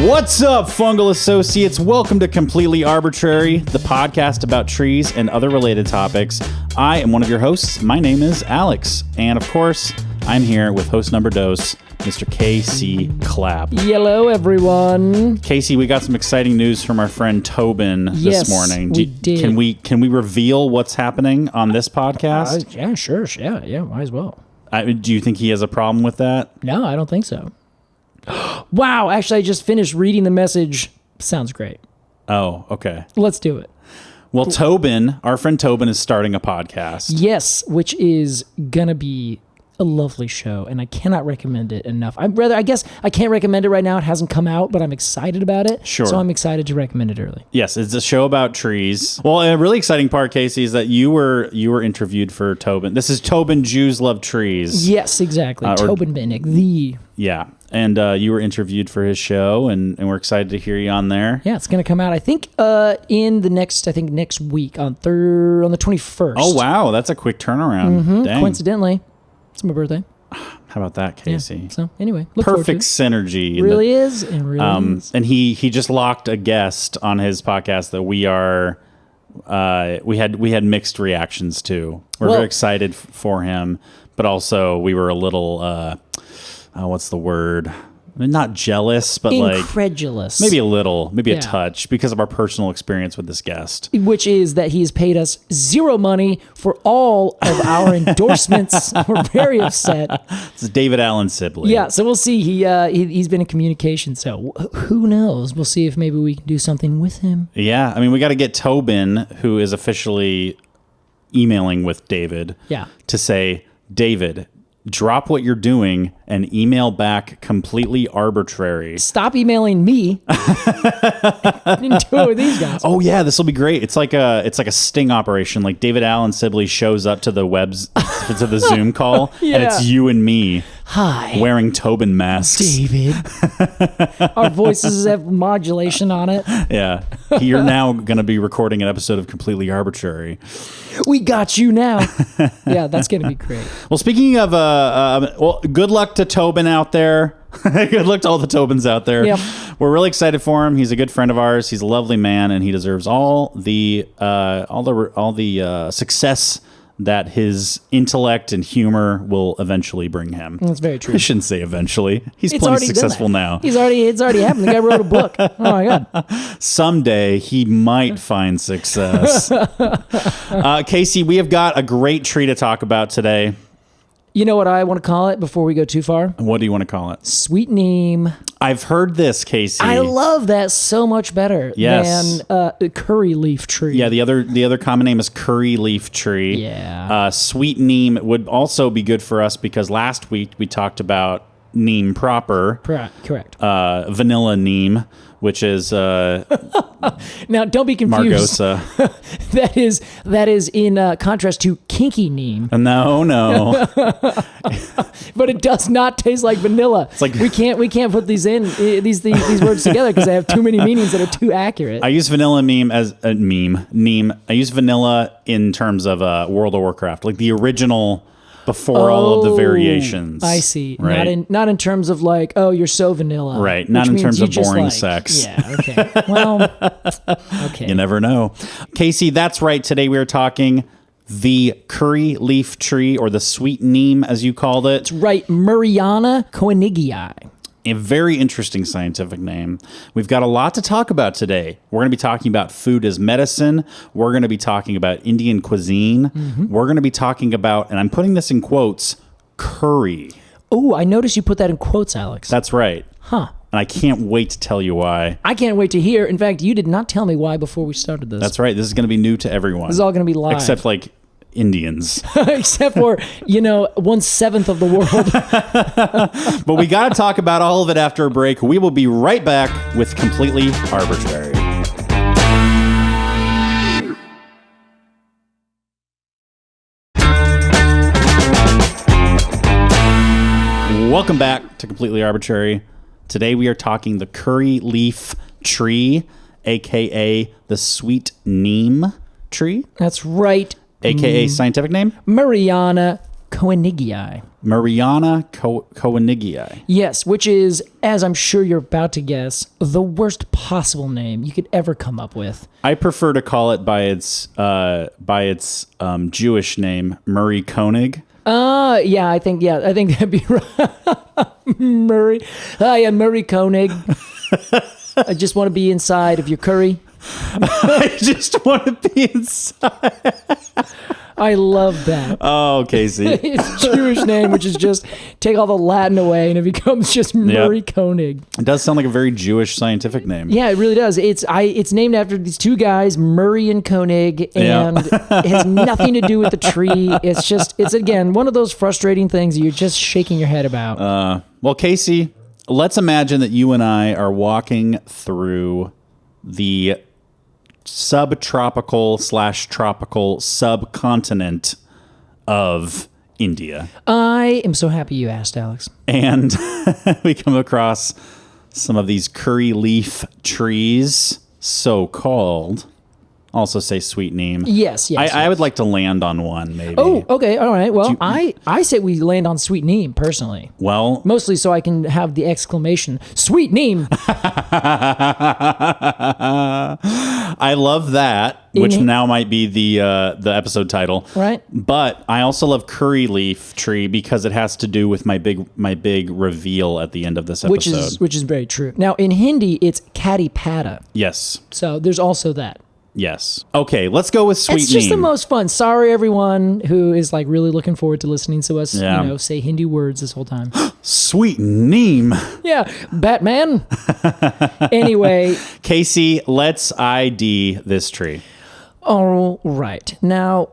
What's up, fungal associates? Welcome to Completely Arbortrary, the podcast about trees and other related topics. I am one of your hosts. My name is Alex. And of course, I'm here with host number dos, Mr. K.C. Clapp. Hello, everyone. Casey, we got some exciting news from our friend Tobin this morning. We did. Can we reveal what's happening on this podcast? Yeah, sure. Yeah, might as well. Do you think he has a problem with that? No, I don't think so. Wow, actually, I just finished reading the message. Sounds great. Oh, okay. Let's do it. Well, Tobin, our friend Tobin, is starting a podcast. Yes, which is going to be a lovely show, and I cannot recommend it enough. I guess I can't recommend it right now. It hasn't come out, but I'm excited about it. Sure. So I'm excited to recommend it early. Yes, it's a show about trees. Well, a really exciting part, Casey, is that you were interviewed for Tobin. This is Tobin Jews Love Trees. Yes, exactly. Tobin Bennick, the... Yeah, and you were interviewed for his show, and we're excited to hear you on there. Yeah, it's going to come out, I think, in the next week, on the 21st. Oh, wow, that's a quick turnaround. Mm-hmm. Dang. Coincidentally, it's my birthday. How about that, Casey? Yeah. So anyway, look perfect forward to it. synergy. Really is, and really is. And he just locked a guest on his podcast that we had mixed reactions to. We're very excited for him, but also we were a little what's the word? I mean, not jealous, but incredulous. Maybe a little, maybe a touch, because of our personal experience with this guest. Which is that he's paid us zero money for all of our endorsements. We're very upset. It's David Allen Sibley. Yeah, so we'll see. He's been in communication, so who knows? We'll see if maybe we can do something with him. Yeah, I mean, we got to get Tobin, who is officially emailing with David, to say, David, drop what you're doing and email back Completely Arbortrary. Stop emailing me. And do it with these guys. Oh yeah, this will be great. It's like a sting operation. Like David Allen Sibley shows up to the Zoom call, and it's you and me. Hi. Wearing Tobin masks. David. Our voices have modulation on it. Yeah. You're now going to be recording an episode of Completely Arbortrary. We got you now. Yeah, that's going to be great. Well, speaking of, good luck to Tobin out there. Good luck to all the Tobins out there. Yep. We're really excited for him. He's a good friend of ours. He's a lovely man, and he deserves all the success that his intellect and humor will eventually bring him. That's very true. I shouldn't say eventually. He's plenty successful now. It's already happened. The guy wrote a book. Oh my God. Someday he might find success. Casey, we have got a great tree to talk about today. You know what I want to call it before we go too far? What do you want to call it? Sweet Neem. I've heard this, Casey. I love that so much better than curry leaf tree. Yeah, the other common name is curry leaf tree. Yeah. Sweet Neem would also be good for us because last week we talked about Neem proper. Correct. Vanilla Neem, which is now don't be confused. Margosa. that is in contrast to kinky Neem. No. But it does not taste like vanilla. It's like we can't put these words together because they have too many meanings that are too accurate. I use vanilla Neem as a Neem. I use vanilla in terms of World of Warcraft, like the original. Before all of the variations. I see. Right? Not in terms of like, oh, you're so vanilla. Right. Not in terms of boring sex. Yeah, okay. Well, okay. You never know. Casey, that's right. Today we are talking the curry leaf tree, or the sweet neem, as you called it. That's right. Murraya koenigii. A very interesting scientific name. We've got a lot to talk about today. We're going to be talking about food as medicine. We're going to be talking about Indian cuisine. Mm-hmm. We're going to be talking about, and I'm putting this in quotes, curry. Oh, I noticed you put that in quotes, Alex. That's right. Huh. And I can't wait to tell you why. I can't wait to hear. In fact, you did not tell me why before we started this. That's right. This is going to be new to everyone. This is all going to be live. Except like Indians. Except for, 1/7 of the world. But we got to talk about all of it after a break. We will be right back with Completely Arbortrary. Welcome back to Completely Arbortrary. Today we are talking the curry leaf tree, aka the sweet neem tree. That's right. AKA scientific name? Murraya koenigii. Murraya koenigii. Yes, which is, as I'm sure you're about to guess, the worst possible name you could ever come up with. I prefer to call it by its Jewish name, Murray Koenig. I think that'd be right. Murray. Yeah, Murray Koenig. I just want to be inside of your curry. I just want to be inside. I love that. Oh, Casey. It's a Jewish name, which is just take all the Latin away and it becomes just Murray Koenig. It does sound like a very Jewish scientific name. Yeah, it really does. It's named after these two guys, Murray and Koenig, and it has nothing to do with the tree. It's again, one of those frustrating things you're just shaking your head about. Well, Casey, let's imagine that you and I are walking through the subtropical/tropical subcontinent of India. I am so happy you asked, Alex. And we come across some of these curry leaf trees, so called. Also say sweet neem. Yes. I would like to land on one, maybe. Oh, okay. All right. Well, I say we land on sweet neem, personally. Well, mostly so I can have the exclamation, sweet neem. I love that, which now might be the episode title. Right. But I also love curry leaf tree because it has to do with my big reveal at the end of this episode. Which is very true. Now, in Hindi, it's kati pada. Yes. So there's also that. Yes. Okay, let's go with sweet neem. It's just the most fun. Sorry, everyone who is like really looking forward to listening to us, say Hindi words this whole time. Sweet neem. Yeah, Batman. Anyway. Casey, let's ID this tree. All right. Now,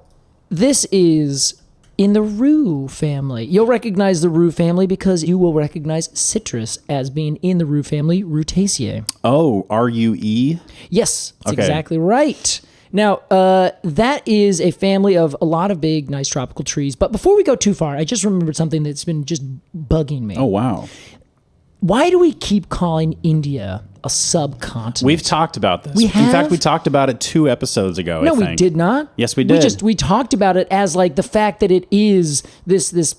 this is in the rue family. You'll recognize the rue family because you will recognize citrus as being in the rue family, Rutaceae. Oh, R-U-E? Yes, that's exactly right. Now, that is a family of a lot of big, nice tropical trees. But before we go too far, I just remembered something that's been just bugging me. Oh, wow. Why do we keep calling India a subcontinent? We've talked about this. We have? In fact, we talked about it 2 episodes ago, I think. No, we did not. Yes, we did. We talked about it as like the fact that it is this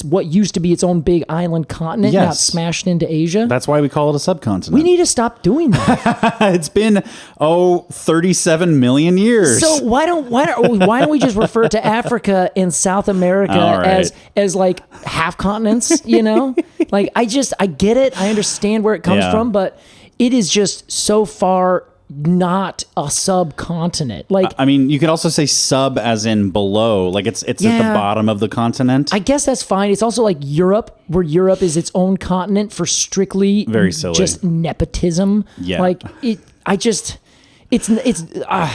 what used to be its own big island continent, not smashed into Asia. That's why we call it a subcontinent. We need to stop doing that. It's been 37 million years. So why don't we just refer to Africa and South America as like half continents, you know? Like I get it. I understand where it comes from, but it is just so far not a subcontinent. Like I mean, you could also say sub as in below, like it's at the bottom of the continent. I guess that's fine. It's also like Europe, where Europe is its own continent for strictly very silly, just nepotism. Yeah, like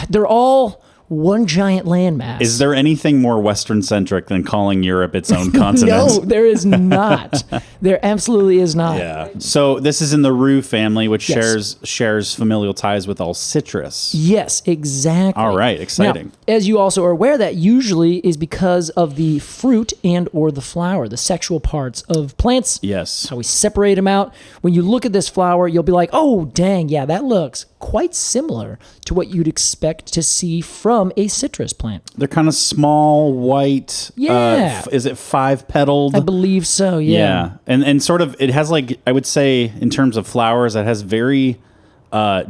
they're all one giant landmass. Is there anything more Western centric than calling Europe its own continent? No, there is not. There absolutely is not. Yeah. So this is in the rue family, which shares familial ties with all citrus. Yes, exactly. All right, exciting. Now, as you also are aware, that usually is because of the fruit and or the flower, the sexual parts of plants. Yes. How we separate them out. When you look at this flower, you'll be like, oh, dang, yeah, that looks quite similar to what you'd expect to see from a citrus plant. They're kind of small, white. Yeah. Is it 5-petaled? I believe so, yeah. And sort of, it has like, I would say in terms of flowers, it has very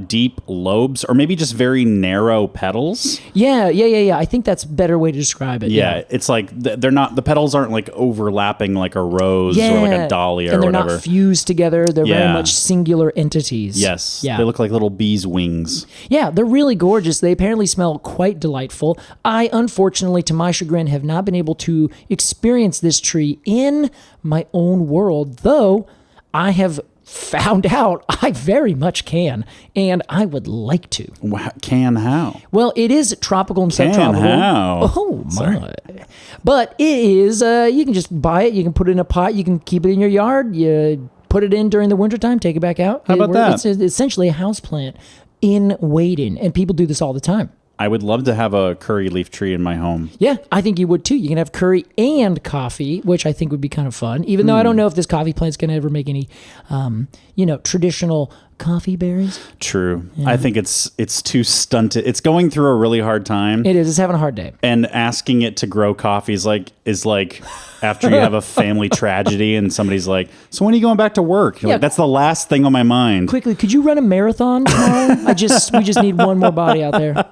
deep lobes or maybe just very narrow petals. Yeah. I think that's a better way to describe it. Yeah. It's like they're not, the petals aren't like overlapping like a rose or like a dahlia or whatever. And they're not fused together. They're very much singular entities. Yes. Yeah. They look like little bees' wings. Yeah, they're really gorgeous. They apparently smell quite delightful. I, unfortunately, to my chagrin, have not been able to experience this tree in my own world, though I have found out I very much can, and I would like to. Can how? Well, it is tropical and subtropical. How? Oh, my. But it is, you can just buy it, you can put it in a pot, you can keep it in your yard, you put it in during the wintertime, take it back out. How about that? It's essentially a houseplant in waiting, and people do this all the time. I would love to have a curry leaf tree in my home. Yeah, I think you would too. You can have curry and coffee, which I think would be kind of fun. Even though I don't know if this coffee plant's going to ever make any, traditional coffee berries. True. I think it's too stunted. It's going through a really hard time. It is. It's having a hard day. And asking it to grow coffee is like after you have a family tragedy and somebody's like, so when are you going back to work? You're like, that's the last thing on my mind. Quickly, could you run a marathon tomorrow? we just need one more body out there.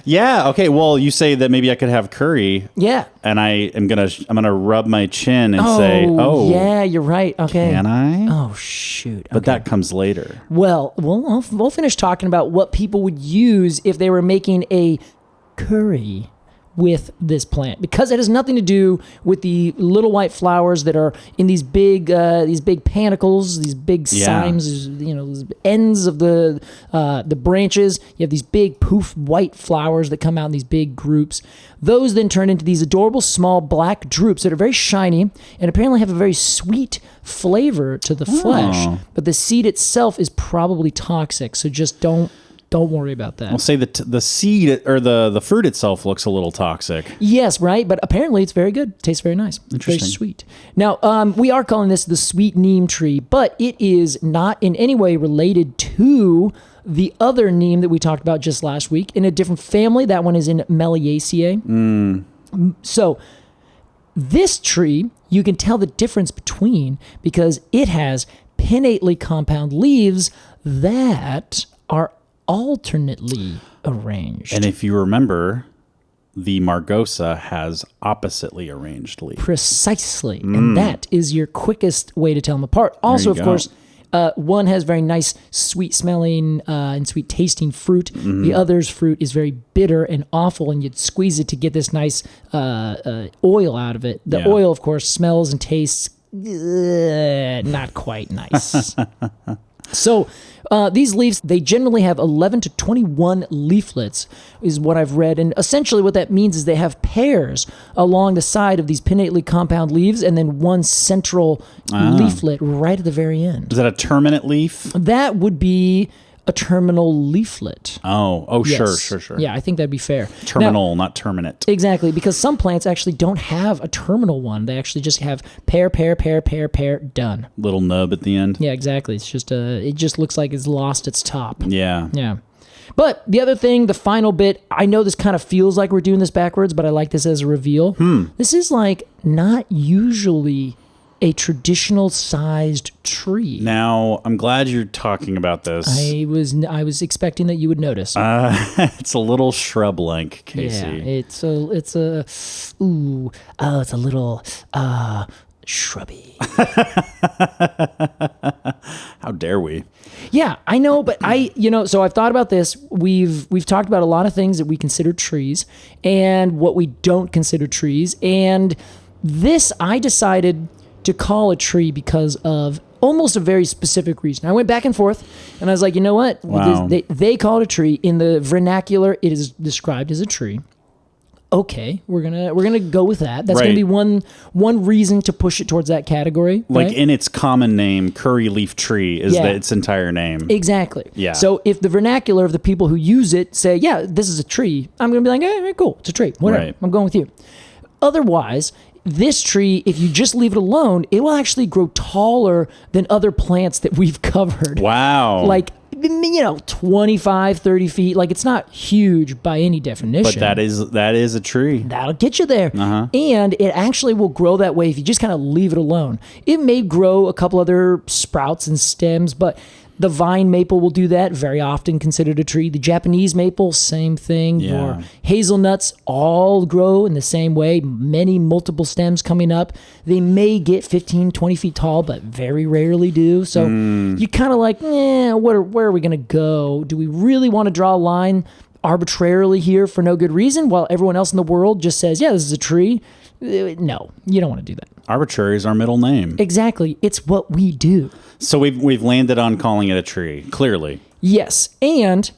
Yeah. Okay. Well, you say that maybe I could have curry. Yeah. And I'm gonna rub my chin and say, "Oh, yeah, you're right." Okay. Can I? Oh shoot. But that comes later. Well, we'll finish talking about what people would use if they were making a curry with this plant, because it has nothing to do with the little white flowers that are in these big panicles, these big cymes, these ends of the branches. You have these big poof white flowers that come out in these big groups. Those then turn into these adorable small black drupes that are very shiny and apparently have a very sweet flavor to the flesh. But the seed itself is probably toxic, so just don't worry about that. I'll say that the seed or the fruit itself looks a little toxic. Yes, right? But apparently it's very good. Tastes very nice. Interesting. Very sweet. Now, we are calling this the sweet neem tree, but it is not in any way related to the other neem that we talked about just last week in a different family. That one is in Meliaceae. So this tree, you can tell the difference between because it has pinnately compound leaves that are alternately arranged. And if you remember, the Margosa has oppositely arranged leaves. Precisely. And that is your quickest way to tell them apart. Also, of course, one has very nice sweet smelling and sweet tasting fruit. The other's fruit is very bitter and awful, and you'd squeeze it to get this nice oil out of it. The oil, of course, smells and tastes not quite nice. So these leaves, they generally have 11 to 21 leaflets is what I've read. And essentially what that means is they have pairs along the side of these pinnately compound leaves and then one central leaflet right at the very end. Is that a terminate leaf? That would be a terminal leaflet. Oh, Yes. Sure. Yeah, I think that'd be fair. Terminal, not terminate. Exactly, because some plants actually don't have a terminal one. They actually just have pair, done. Little nub at the end. Yeah, exactly. It's just it just looks like it's lost its top. Yeah. Yeah. But the other thing, the final bit, I know this kind of feels like we're doing this backwards, but I like this as a reveal. This is like not usually a traditional sized tree. Now, I'm glad you're talking about this. I was expecting that you would notice. It's a little shrub-like, Casey. Yeah, it's a little shrubby. How dare we? Yeah, I know, but so I've thought about this. We've talked about a lot of things that we consider trees and what we don't consider trees. And this I decided to call a tree because of almost a very specific reason. I went back and forth, and I was like, you know what? Wow. They call it a tree. In the vernacular, it is described as a tree. Okay, we're gonna go with that. That's gonna be one reason to push it towards that category. Like right? in its common name, curry leaf tree is its entire name. Exactly. Yeah. So if the vernacular of the people who use it say, yeah, this is a tree, I'm gonna be like, hey, cool, it's a tree. Whatever. Right. I'm going with you. Otherwise, this tree, if you just leave it alone, it will actually grow taller than other plants that we've covered. Wow. Like, 25, 30 feet. Like, it's not huge by any definition. But that is a tree. That'll get you there. And it actually will grow that way if you just kind of leave it alone. It may grow a couple other sprouts and stems, but the vine maple will do that, very often considered a tree. The Japanese maple, same thing. Yeah. Your hazelnuts all grow in the same way, multiple stems coming up. They may get 15, 20 feet tall, but very rarely do. So you kind of like, where are we going to go? Do we really want to draw a line arbitrarily here for no good reason while everyone else in the world just says, yeah, this is a tree? No, you don't want to do that. Arbitrary is our middle name. Exactly. It's what we do. So we've landed on calling it a tree, clearly. Yes, and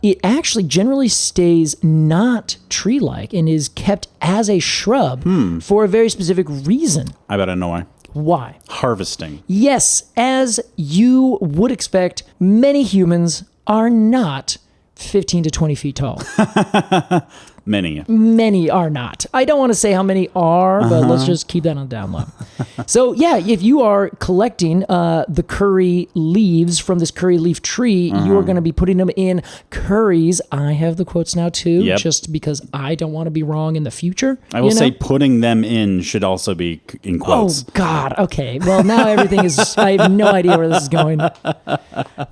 it actually generally stays not tree-like and is kept as a shrub for a very specific reason. I bet I know why. Why? Harvesting. Yes, as you would expect, many humans are not 15 to 20 feet tall. Many. Many are not. I don't want to say how many are, but let's just keep that on the down low. So yeah, if you are collecting the curry leaves from this curry leaf tree, you are going to be putting them in curries. I have the quotes now too, just because I don't want to be wrong in the future. I will say putting them in should also be in quotes. Oh God. Okay. Well, now everything is, I have no idea where this is going.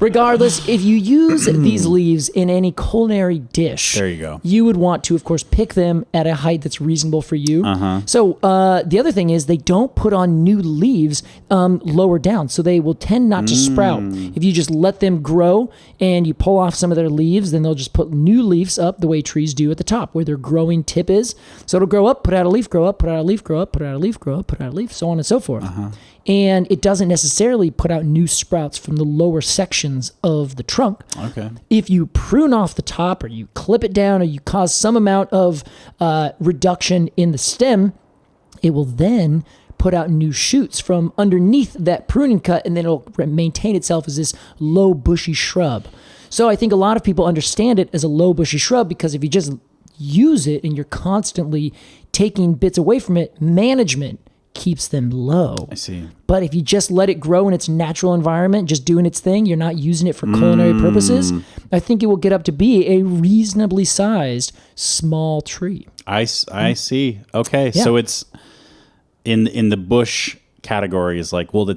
Regardless, if you use these leaves in any culinary dish, There you go. you would want to, of course, pick them at a height that's reasonable for you. So the other thing is they don't put on new leaves lower down, so they will tend not to sprout. If you just let them grow and you pull off some of their leaves, then they'll just put new leaves up the way trees do at the top, where their growing tip is. So it'll grow up, put out a leaf, grow up, put out a leaf, grow up, put out a leaf, grow up, put out a leaf, so on and so forth. And it doesn't necessarily put out new sprouts from the lower sections of the trunk. Okay. If you prune off the top, or you clip it down, or you cause some amount of reduction in the stem, it will then put out new shoots from underneath that pruning cut, and then it'll maintain itself as this low bushy shrub. So I think a lot of people understand it as a low bushy shrub, because if you just use it and you're constantly taking bits away from it, management keeps them low. I see. But if you just let it grow in its natural environment, just doing its thing, you're not using it for culinary purposes, I think it will get up to be a reasonably sized small tree. I see. Okay. Yeah. So it's in the bush category is like, well,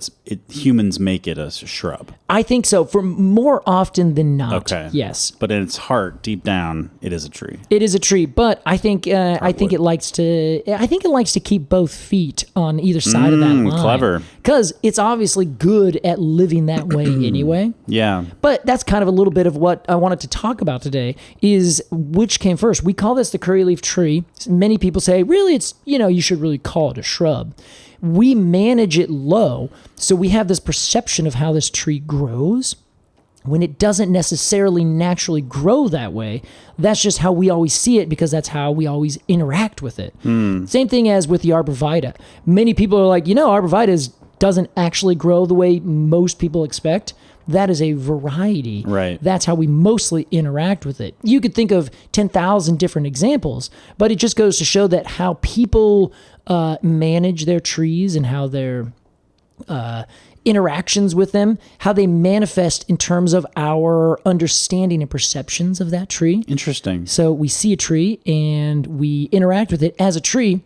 humans make it a shrub. I think so. For more often than not. Okay. Yes. But in its heart, deep down, it is a tree. It is a tree, but I think it likes to keep both feet on either side of that line. Clever. Because it's obviously good at living that way anyway. Yeah. But that's kind of a little bit of what I wanted to talk about today, is which came first. We call this the curry leaf tree. Many people say, really, it's, you should really call it a shrub. We manage it low, so we have this perception of how this tree grows, when it doesn't necessarily naturally grow that way. That's just how we always see it, because that's how we always interact with it. Same thing as with the arborvitae. Many people are like, arborvitae doesn't actually grow the way most people expect. That is a variety. Right. That's how we mostly interact with it. You could think of 10,000 different examples, but it just goes to show that how people manage their trees and how their interactions with them, how they manifest in terms of our understanding and perceptions of that tree. Interesting. So we see a tree and we interact with it as a tree.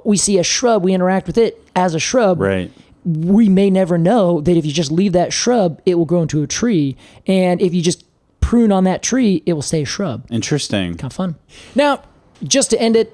We see a shrub, we interact with it as a shrub. Right. We may never know that if you just leave that shrub, it will grow into a tree. And if you just prune on that tree, it will stay a shrub. Interesting. Kind of fun. Now, just to end it,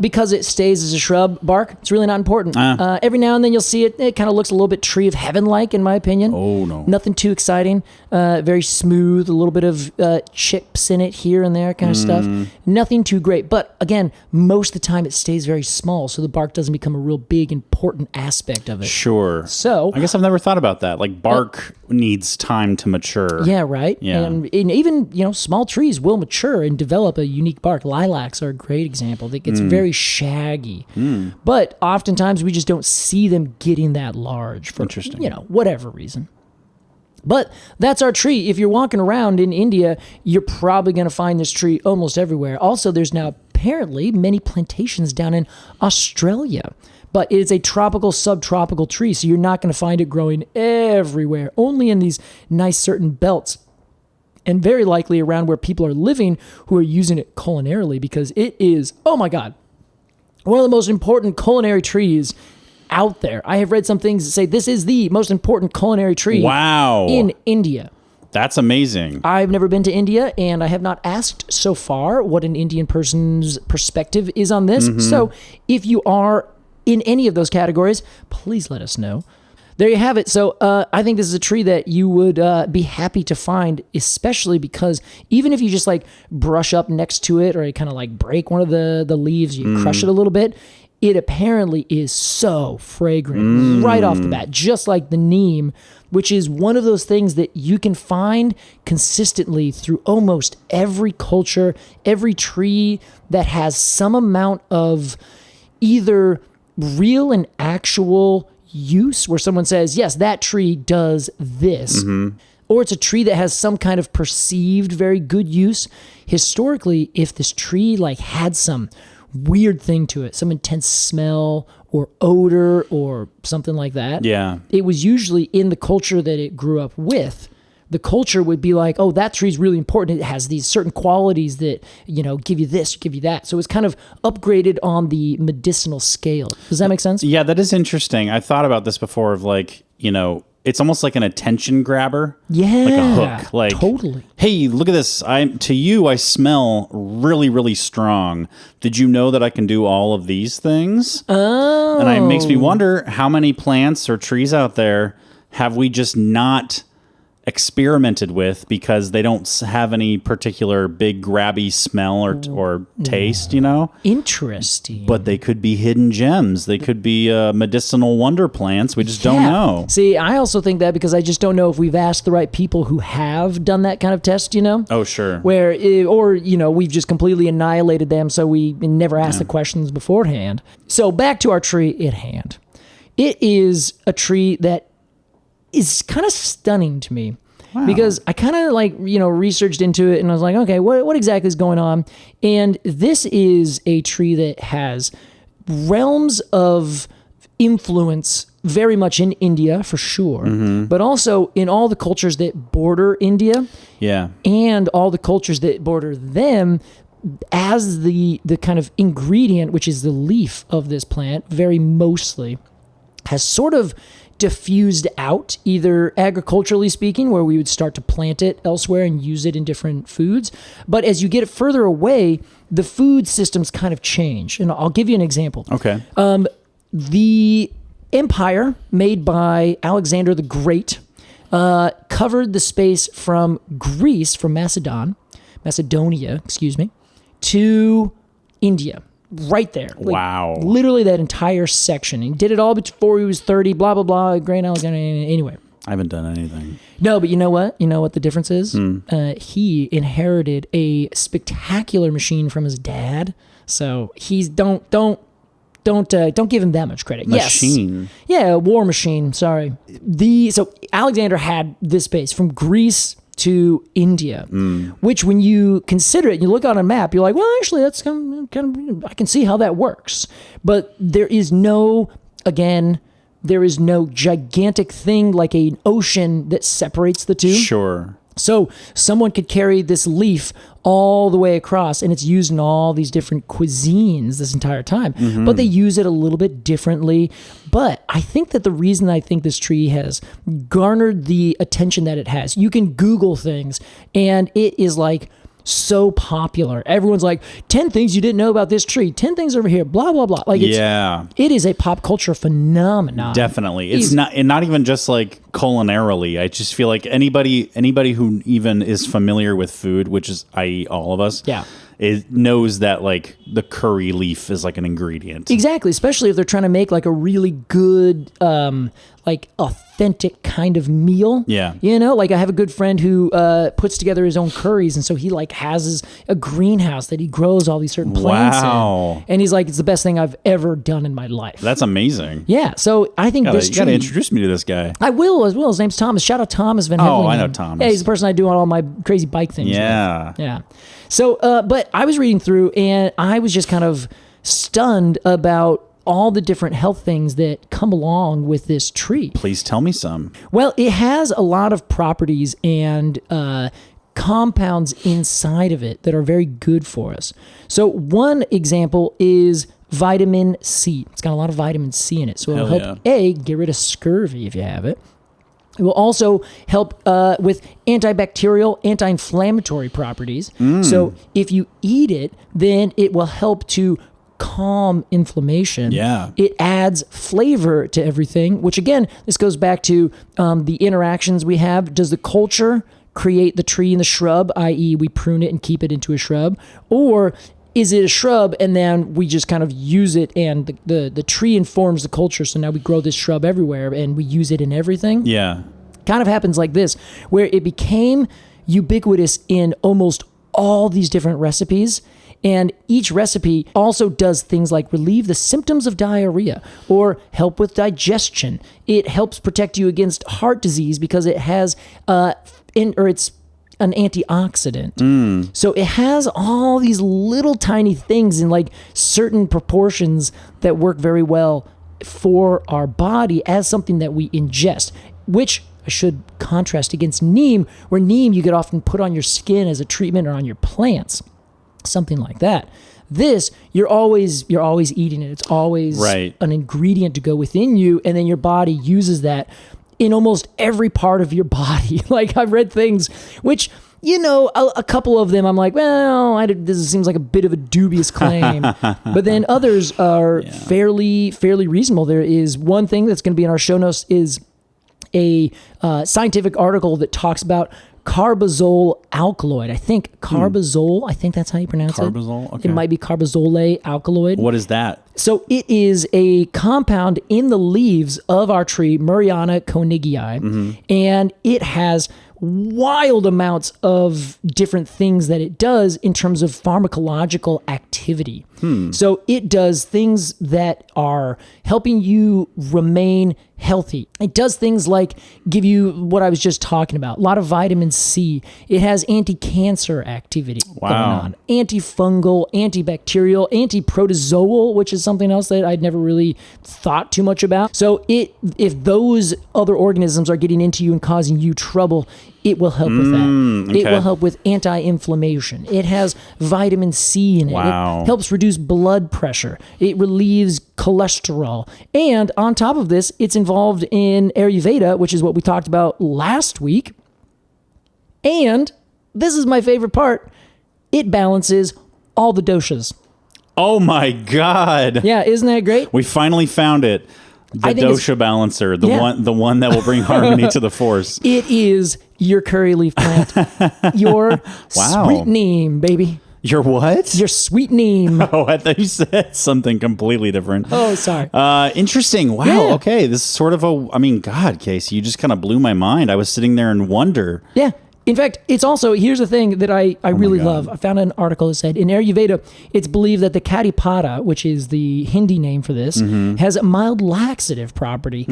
because it stays as a shrub, bark, it's really not important. Every now and then you'll see it. It kind of looks a little bit tree of heaven-like, in my opinion. Oh, no. Nothing too exciting. Very smooth, a little bit of chips in it here and there kind of stuff. Nothing too great. But again, most of the time it stays very small, so the bark doesn't become a real big, important aspect of it. Sure. So I guess I've never thought about that. Like bark needs time to mature. yeah, right. Yeah. And even small trees will mature and develop a unique bark. Lilacs are a great example. That gets very shaggy, but oftentimes we just don't see them getting that large for whatever reason. But that's our tree. If you're walking around in India, you're probably going to find this tree almost everywhere. Also, there's now apparently many plantations down in Australia. But it is a tropical, subtropical tree, so you're not going to find it growing everywhere, only in these nice certain belts. And very likely around where people are living who are using it culinarily, because it is, oh my God, one of the most important culinary trees out there. I have read some things that say this is the most important culinary tree in India. That's amazing. I've never been to India, and I have not asked so far what an Indian person's perspective is on this. So if you are in any of those categories, please let us know. There you have it. So I think this is a tree that you would be happy to find, especially because even if you just like brush up next to it, or you kind of like break one of the leaves, you crush it a little bit, it apparently is so fragrant right off the bat, just like the neem, which is one of those things that you can find consistently through almost every culture, every tree that has some amount of either real and actual use, where someone says, yes, that tree does this, or it's a tree that has some kind of perceived very good use. Historically, if this tree like had some weird thing to it, some intense smell or odor or something like that, it was usually in the culture that it grew up with. The culture would be like, oh, that tree's really important. It has these certain qualities that, give you this, give you that. So it's kind of upgraded on the medicinal scale. Does that make sense? Yeah, that is interesting. I thought about this before of like, it's almost like an attention grabber. Yeah. Like a hook. Like, totally. Hey, look at this. To you, I smell really, really strong. Did you know that I can do all of these things? Oh. And it makes me wonder how many plants or trees out there have we just not experimented with because they don't have any particular big grabby smell or taste, Interesting. But they could be hidden gems. They could be medicinal wonder plants. We just don't know. See, I also think that because I just don't know if we've asked the right people who have done that kind of test, Oh, sure. Where, we've just completely annihilated them, so we never asked the questions beforehand. So back to our tree at hand. It is a tree that is kind of stunning to me. Wow. Because I kind of researched into it and I was like, okay, what exactly is going on? And this is a tree that has realms of influence very much in India for sure, but also in all the cultures that border India, and all the cultures that border them, as the kind of ingredient, which is the leaf of this plant, very mostly has sort of diffused out, either agriculturally speaking, where we would start to plant it elsewhere and use it in different foods. But as you get further away, the food systems kind of change. And I'll give you an example. Okay. The empire made by Alexander the Great covered the space from Greece, from Macedonia, to India. Right there. Wow. Literally that entire section. He did it all before he was 30, blah, blah, blah. Great Alexander. Anyway. I haven't done anything. No, but you know what? You know what the difference is? He inherited a spectacular machine from his dad. So he's don't give him that much credit. Machine. Yes. Yeah, war machine. Sorry. So Alexander had this space from Greece to India, which when you consider it, you look on a map, you're like, well, actually, that's kind of, I can see how that works. But there is no gigantic thing like an ocean that separates the two. Sure. So someone could carry this leaf all the way across, and it's used in all these different cuisines this entire time. But they use it a little bit differently. But I think that the reason I think this tree has garnered the attention that it has, you can Google things, and it is like so popular. Everyone's like, 10 things you didn't know about this tree, 10 things over here, blah, blah, blah. Like, it is a pop culture phenomenon. Definitely. It's not even just like culinarily. I just feel like anybody who even is familiar with food, which is, i.e. all of us, it knows that like the curry leaf is like an ingredient. Exactly. Especially if they're trying to make like a really good, like authentic kind of meal. Yeah. Like I have a good friend who puts together his own curries, and so he like has a greenhouse that he grows all these certain plants in. And he's like, it's the best thing I've ever done in my life. That's amazing. Yeah. So I think this tree... You got to introduce me to this guy. I will as well. His name's Thomas. Shout out Thomas Van Hevelen. Oh, I know Thomas. Yeah, he's the person I do all my crazy bike things with. Yeah. So, but I was reading through, and I was just kind of stunned about all the different health things that come along with this tree. Please tell me some. Well, it has a lot of properties and compounds inside of it that are very good for us. So one example is vitamin C. It's got a lot of vitamin C in it. So it'll help, get rid of scurvy if you have it. It will also help with antibacterial, anti-inflammatory properties. So if you eat it, then it will help to calm inflammation. Yeah. It adds flavor to everything, which again, this goes back to the interactions we have. Does the culture create the tree and the shrub, i.e. we prune it and keep it into a shrub? Or is it a shrub and then we just kind of use it and the tree informs the culture, so now we grow this shrub everywhere and we use it in everything? Yeah. Kind of happens like this, where it became ubiquitous in almost all these different recipes, And each recipe also does things like relieve the symptoms of diarrhea or help with digestion. It helps protect you against heart disease because it has it's an antioxidant. So it has all these little tiny things in like certain proportions that work very well for our body as something that we ingest, which I should contrast against Neem, where Neem you could often put on your skin as a treatment or on your plants, something like that. This, you're always eating it. It's always an ingredient to go within you, and then your body uses that in almost every part of your body. Like I've read things which, a couple of them I'm like, well, this seems like a bit of a dubious claim. But then others are fairly reasonable. There is one thing that's going to be in our show notes is a scientific article that talks about carbazole alkaloid. I think that's how you pronounce it. Carbazole? Okay. It might be carbazole alkaloid. What is that? So it is a compound in the leaves of our tree, Murraya koenigii, and it has wild amounts of different things that it does in terms of pharmacological activity. So it does things that are helping you remain healthy. It does things like give you what I was just talking about, a lot of vitamin C. It has anti-cancer activity going on, antifungal, antibacterial, anti-protozoal, which is something else that I'd never really thought too much about. So if those other organisms are getting into you and causing you trouble, it will help with that. Okay. It will help with anti-inflammation. It has vitamin C in it. It helps reduce blood pressure. It relieves cholesterol. And on top of this, it's involved in Ayurveda, which is what we talked about last week. And this is my favorite part. It balances all the doshas. Oh my God. Yeah, isn't that great? We finally found it. The dosha balancer, the one that will bring harmony to the force. It is your curry leaf plant. Your sweet neem, baby. Your what? Your sweet neem. Oh, I thought you said something completely different. Oh, sorry. Interesting. Wow. Yeah. Okay. This is sort of God, Casey, you just kind of blew my mind. I was sitting there in wonder. Yeah. In fact, it's also, here's the thing that I really love. I found an article that said, in Ayurveda, it's believed that the Katipada, which is the Hindi name for this, has a mild laxative property,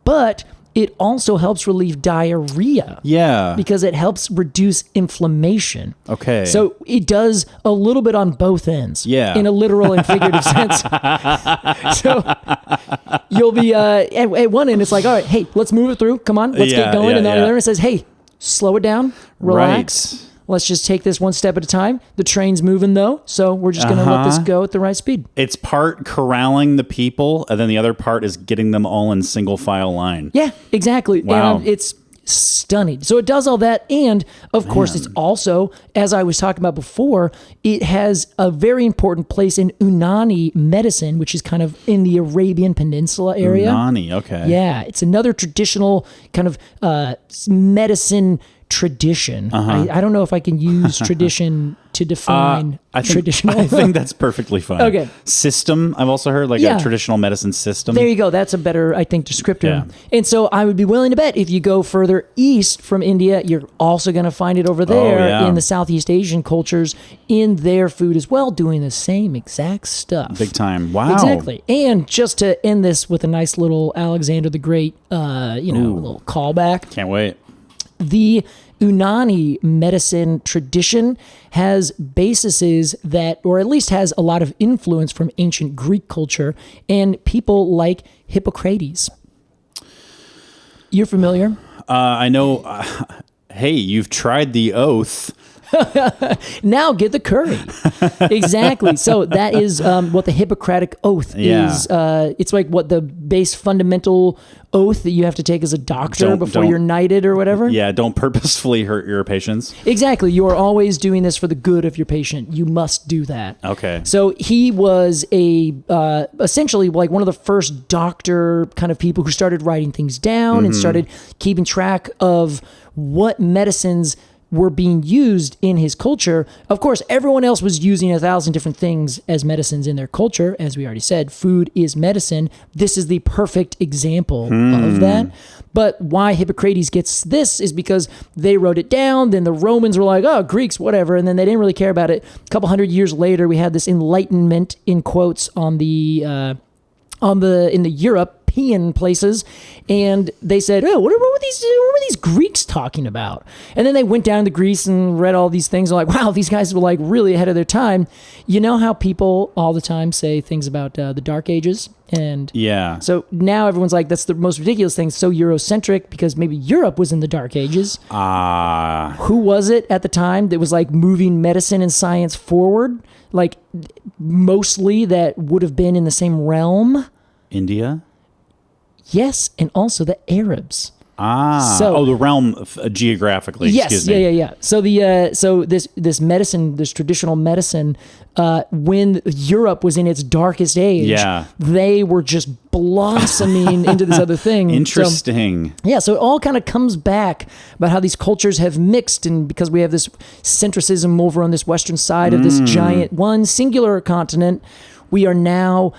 but it also helps relieve diarrhea. Yeah. Because it helps reduce inflammation. Okay. So it does a little bit on both ends. Yeah. In a literal and figurative sense. So you'll be, at one end, it's like, all right, hey, let's move it through. Come on, let's get going. And then the other end says, hey, slow it down, relax. Right. Let's just take this one step at a time. The train's moving though, so we're just going to let this go at the right speed. It's part corralling the people, and then the other part is getting them all in single file line. Yeah, exactly. Wow. And it's stunning. So it does all that, and of course it's also, as I was talking about before, it has a very important place in Unani medicine, which is kind of in the Arabian Peninsula area. Unani, okay. Yeah, it's another traditional kind of medicine tradition. I don't know if I can use tradition to define traditional. I think that's perfectly fine. Okay. System, I've also heard, like a traditional medicine system. There you go. That's a better, I think, descriptor. Yeah. And so I would be willing to bet if you go further east from India, you're also going to find it over there in the Southeast Asian cultures in their food as well, doing the same exact stuff. Big time. Wow. Exactly. And just to end this with a nice little Alexander the Great, little callback. Can't wait. The Unani medicine tradition has bases that, or at least has a lot of influence from ancient Greek culture and people like Hippocrates. You're familiar? I know. Hey, you've tried the oath. Now get the curry. Exactly. So that is what the Hippocratic Oath is. It's like what the base fundamental oath that you have to take as a doctor before you're knighted or whatever. Yeah, don't purposefully hurt your patients. Exactly. You are always doing this for the good of your patient. You must do that. Okay. So he was essentially like one of the first doctor kind of people who started writing things down and started keeping track of what medicines were being used in his culture. Of course, everyone else was using 1,000 different things as medicines in their culture. As we already said, food is medicine. This is the perfect example of that. But why Hippocrates gets this is because they wrote it down. Then the Romans were like, oh, Greeks, whatever. And then they didn't really care about it. A couple hundred years later, we had this enlightenment in quotes in the European places, and they said, oh, what were these Greeks talking about? And then they went down to Greece and read all these things. They're like, wow, these guys were like really ahead of their time. You know how people all the time say things about the Dark Ages? And yeah. So now everyone's like, that's the most ridiculous thing. So Eurocentric, because maybe Europe was in the Dark Ages. Who was it at the time that was like moving medicine and science forward? Like mostly that would have been in the same realm. India? Yes, and also the Arabs. The realm geographically. Yes, excuse me. yeah. So this medicine, this traditional medicine, when Europe was in its darkest age, they were just blossoming into this other thing. Interesting. So it all kind of comes back about how these cultures have mixed, and because we have this centricism over on this western side of this giant one singular continent, we are now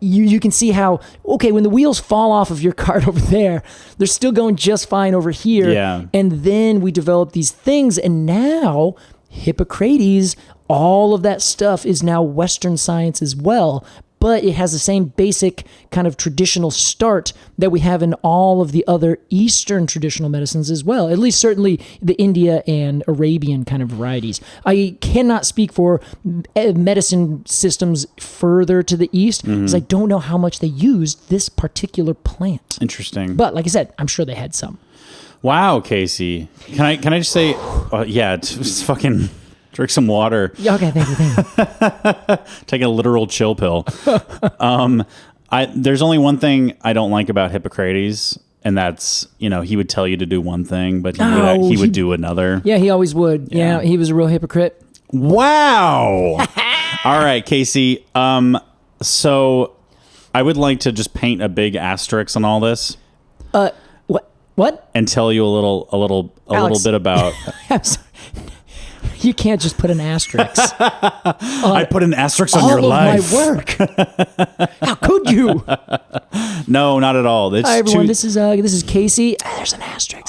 you can see how, okay, when the wheels fall off of your cart over there, they're still going just fine over here. Yeah. And then we develop these things, and now Hippocrates, all of that stuff is now Western science as well. But it has the same basic kind of traditional start that we have in all of the other Eastern traditional medicines as well, at least certainly the India and Arabian kind of varieties. I cannot speak for medicine systems further to the East because I don't know how much they used this particular plant. Interesting. But like I said, I'm sure they had some. Wow, Casey. Can I just say, it's fucking... Drink some water. Yeah, okay, thank you. Take a literal chill pill. There's only one thing I don't like about Hippocrates, and that's, he would tell you to do one thing, but he would do another. Yeah, he always would. Yeah, he was a real hypocrite. Wow. All right, Casey. So I would like to just paint a big asterisk on all this. What? And tell you a little bit about. I'm sorry. You can't just put an asterisk. I put an asterisk on your life. All of my work. How could you? No, not at all. Hi everyone. This is Casey. There's an asterisk.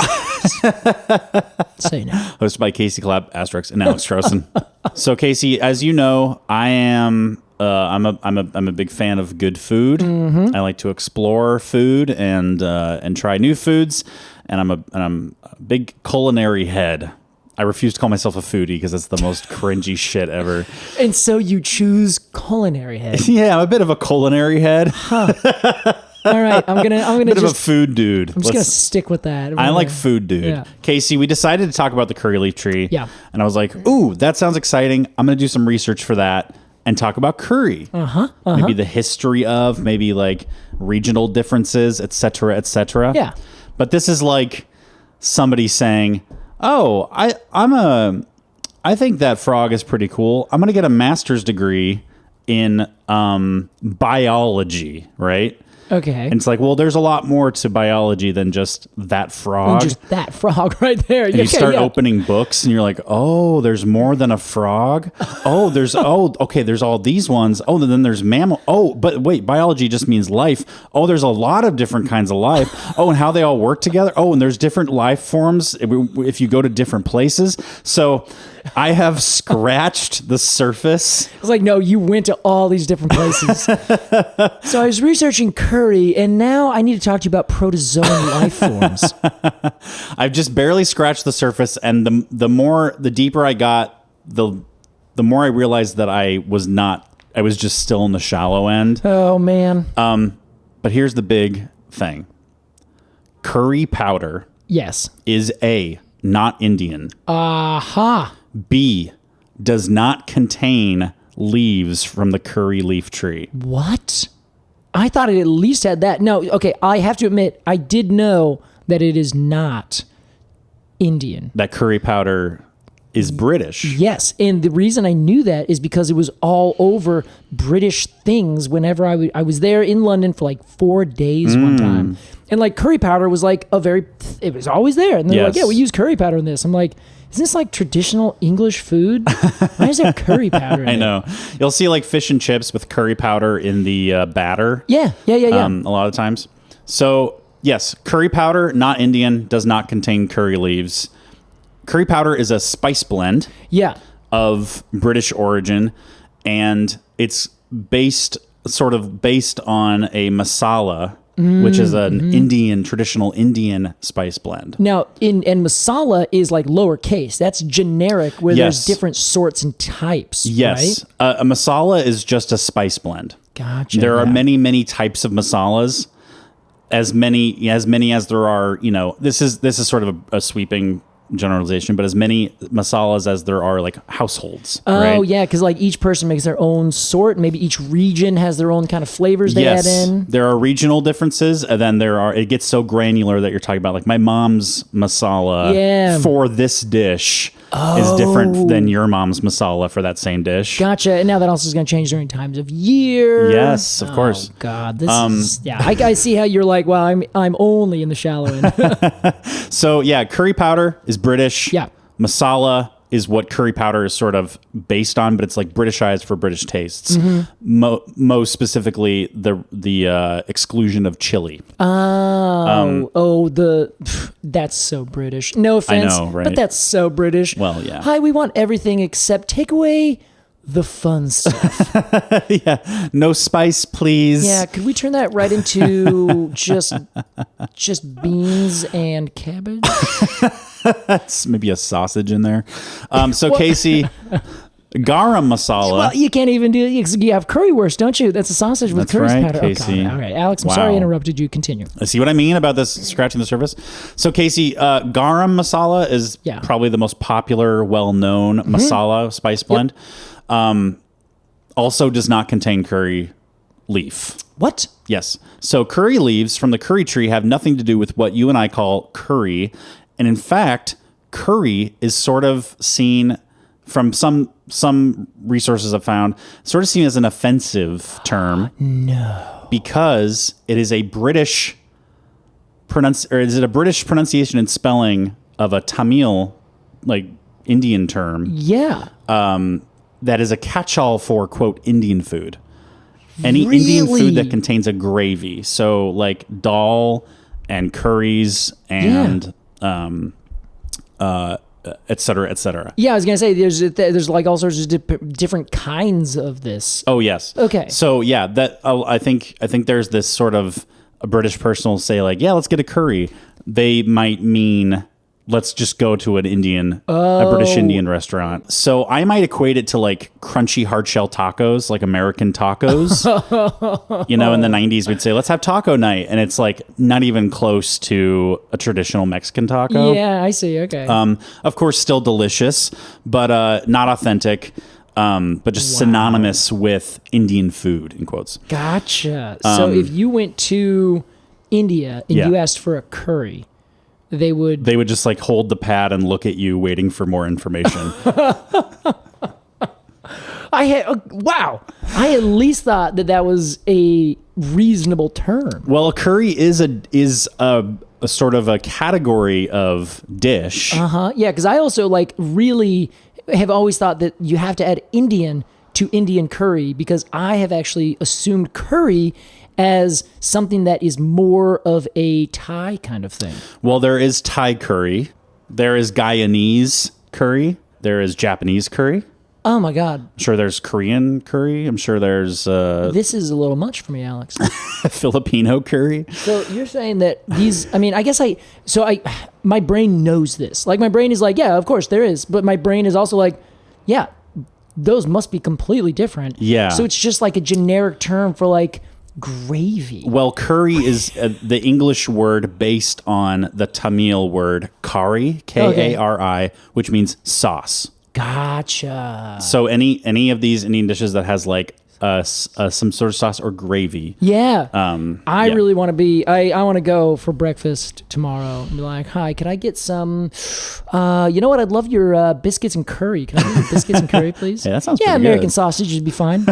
So you know. Hosted by Casey Clapp, asterisk, and Alex Crowson. So Casey, as you know, I'm a big fan of good food. I like to explore food and try new foods, and I'm a big culinary head. I refuse to call myself a foodie because that's the most cringy shit ever. And so you choose culinary head. Yeah, I'm a bit of a culinary head. Huh. All right, I'm gonna bit of a food dude. I'm just gonna stick with that. I like food dude. Yeah. Casey, we decided to talk about the curry leaf tree. Yeah. And I was like, ooh, that sounds exciting. I'm gonna do some research for that and talk about curry. Maybe the history of, maybe like regional differences, et cetera, et cetera. Yeah. But this is like somebody saying, oh, I think that frog is pretty cool. I'm going to get a master's degree in biology, right? Okay. And it's like, well, there's a lot more to biology than just that frog. Just that frog right there. And you start opening books and you're like, oh, there's more than a frog. Oh, there's all these ones. Oh, then there's mammal. Oh, but wait, biology just means life. Oh, there's a lot of different kinds of life. Oh, and how they all work together. Oh, and there's different life forms if you go to different places. So I have scratched the surface. It's like, no, you went to all these different places. So I was researching curry, and now I need to talk to you about protozoan life forms. I've just barely scratched the surface, and the deeper I got, the more I realized that I was just still in the shallow end. Oh, man. But here's the big thing. Curry powder. Yes. Is A, not Indian. Aha. B, does not contain leaves from the curry leaf tree. What? I thought it at least had that. No, okay, I have to admit, I did know that it is not Indian. That curry powder is British. Yes, and the reason I knew that is because it was all over British things whenever I was there in London for like 4 days one time. And like curry powder was like it was always there. And they're like, yeah, we use curry powder in this. I'm like, is this like traditional English food? Why is there curry powder in it? I know. You'll see like fish and chips with curry powder in the batter. Yeah. A lot of times. So yes, curry powder, not Indian, does not contain curry leaves. Curry powder is a spice blend. Yeah. Of British origin, and it's based on a masala, which is an traditional Indian spice blend. Now, and masala is like lowercase. That's generic, where there's different sorts and types. Yes, right? A masala is just a spice blend. Gotcha. There are many types of masalas. As many as there are. This is sort of a sweeping generalization, but as many masalas as there are like households. Oh, right? yeah, because like each person makes their own sort. Maybe each region has their own kind of flavors they add in. There are regional differences, and then it gets so granular that you're talking about like my mom's masala for this dish is different than your mom's masala for that same dish. Gotcha. And now that also is going to change during times of year. Yes, of course. Oh God, this is I see how you're like, well, I'm only in the shallow end. So yeah, curry powder is British. Yeah. Masala is what curry powder is sort of based on, but it's like Britishized for British tastes. Most specifically, the exclusion of chili. That's so British. No offense, I know, right? But that's so British. Well, yeah. Hi, we want everything except take away the fun stuff. Yeah, no spice, please. Yeah, could we turn that right into just beans and cabbage? That's maybe a sausage in there. So Casey, garam masala. Well, you can't even do it. You have currywurst, don't you? That's a sausage with curry powder. Casey. All right, Alex, I'm sorry I interrupted you. Continue. See what I mean about this scratching the surface? So Casey, garam masala is probably the most popular, well-known masala spice blend. Also does not contain curry leaf. What? Yes. So curry leaves from the curry tree have nothing to do with what you and I call curry. And in fact, curry is sort of seen from some resources I've found, sort of seen as an offensive term. No. Because it is a British pronunciation and spelling of a Tamil, like Indian term. Yeah. That is a catch-all for, quote, Indian food. Any really? Indian food that contains a gravy. So like dal and curries and et cetera, et cetera. Yeah, I was going to say there's like all sorts of different kinds of this. Oh, yes. Okay. So yeah, that I think there's this sort of a British person will say like, yeah, let's get a curry. They might mean let's just go to a British Indian restaurant. So I might equate it to like crunchy hard shell tacos, like American tacos. In the 90s we'd say, let's have taco night. And it's like not even close to a traditional Mexican taco. Yeah, I see. Okay. Of course, still delicious, but not authentic. But just synonymous with Indian food, in quotes. Gotcha. So if you went to India and you asked for a curry, they would just like hold the pad and look at you waiting for more information. I at least thought that was a reasonable term. Well, a curry is a sort of a category of dish. Yeah, because I also like really have always thought that you have to add Indian to Indian curry, because I have actually assumed curry as something that is more of a Thai kind of thing. Well, there is Thai curry. There is Guyanese curry. There is Japanese curry. Oh, my God. I'm sure there's Korean curry. I'm sure there's... This is a little much for me, Alex. Filipino curry. So you're saying that these... I mean, I guess my brain knows this. Like, my brain is like, yeah, of course there is. But my brain is also like, yeah, those must be completely different. Yeah. So it's just like a generic term for like gravy. Well, curry is the English word based on the Tamil word kari, Kari, which means sauce. Gotcha. So any of these Indian dishes that has like some sort of sauce or gravy. Yeah. I really want to be, I want to go for breakfast tomorrow and be like, hi, could I get some, you know what? I'd love your biscuits and curry. Can I get your biscuits and curry, please? Yeah, that sounds pretty American good. Sausage would be fine.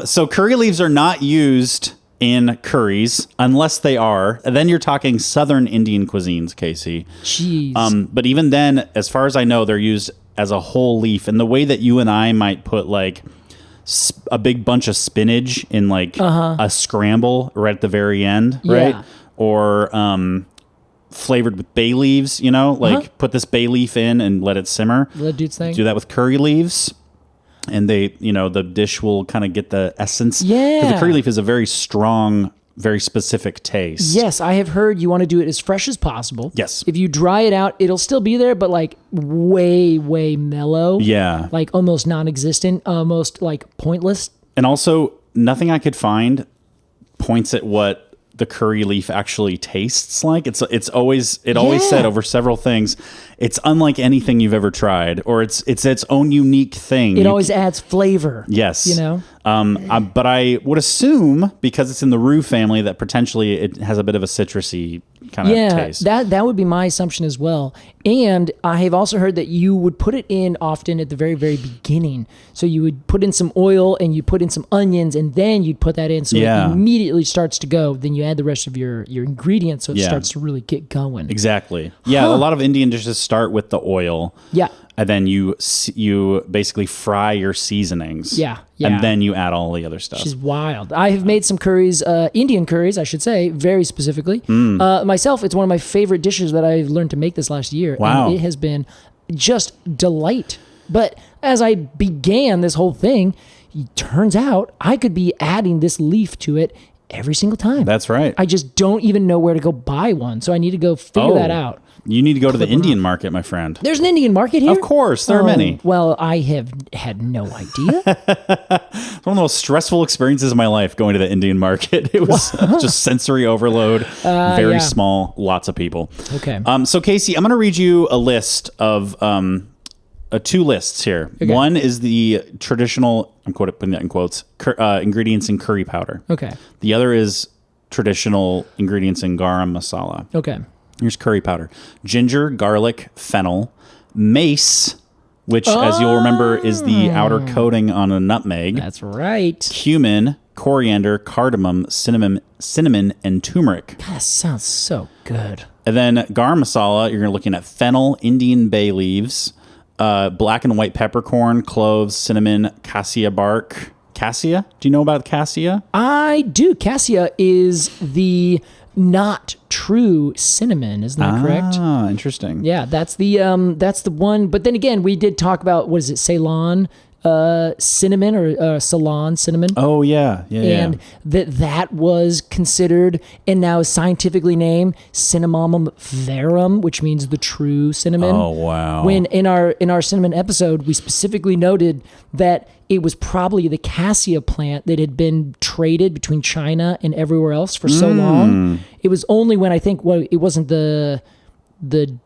So curry leaves are not used in curries, unless they are. And then you're talking Southern Indian cuisines, Casey. Jeez. But even then, as far as I know, they're used as a whole leaf. And the way that you and I might put like a big bunch of spinach in like a scramble right at the very end, right? Yeah. Or flavored with bay leaves, like put this bay leaf in and let it simmer. Let dude's thing. Do that with curry leaves. And they, the dish will kind of get the essence. Yeah. Because the curry leaf is a very strong, very specific taste. Yes, I have heard you want to do it as fresh as possible. Yes. If you dry it out, it'll still be there, but like way, way mellow. Yeah. Like almost non-existent, almost like pointless. And also, nothing I could find points at what the curry leaf actually tastes like. It always said over several things, it's unlike anything you've ever tried, or it's its own unique thing. It always adds flavor. Yes. But I would assume, because it's in the rue family, that potentially it has a bit of a citrusy kind of taste. That would be my assumption as well. And I have also heard that you would put it in often at the very, very beginning. So you would put in some oil and you put in some onions and then you'd put that in so it immediately starts to go. Then you add the rest of your ingredients so it starts to really get going. Exactly. Yeah, a lot of Indian dishes start with the oil. Yeah. And then you basically fry your seasonings. Yeah. And then you add all the other stuff. She's wild. I have made some curries, Indian curries, I should say, very specifically. Myself, it's one of my favorite dishes that I've learned to make this last year. Wow. And it has been just delight. But as I began this whole thing, it turns out I could be adding this leaf to it every single time. That's right. I just don't even know where to go buy one. So I need to go figure that out. You need to go to the Indian market, my friend. There's an Indian market here? Of course, there are many. Well, I have had no idea. It's one of the most stressful experiences of my life going to the Indian market. It was just sensory overload, very small, lots of people. Okay. So Casey, I'm going to read you a list of two lists here. Okay. One is the traditional, I'm putting that in quotes, ingredients in curry powder. Okay. The other is traditional ingredients in garam masala. Okay. Here's curry powder: ginger, garlic, fennel, mace, which, as you'll remember, is the outer coating on a nutmeg. That's right. Cumin, coriander, cardamom, cinnamon, and turmeric. God, that sounds so good. And then garam masala, you're looking at fennel, Indian bay leaves, black and white peppercorn, cloves, cinnamon, cassia bark. Cassia? Do you know about cassia? I do. Cassia is the not true cinnamon, isn't that correct? Ah, interesting. Yeah, that's the one. But then again, we did talk about, what is it, Ceylon cinnamon or Ceylon cinnamon? Oh yeah, and that was considered and now is scientifically named Cinnamomum verum, which means the true cinnamon. Oh wow! When in our cinnamon episode, we specifically noted that it was probably the cassia plant that had been traded between China and everywhere else for so long. It was only when I think it wasn't the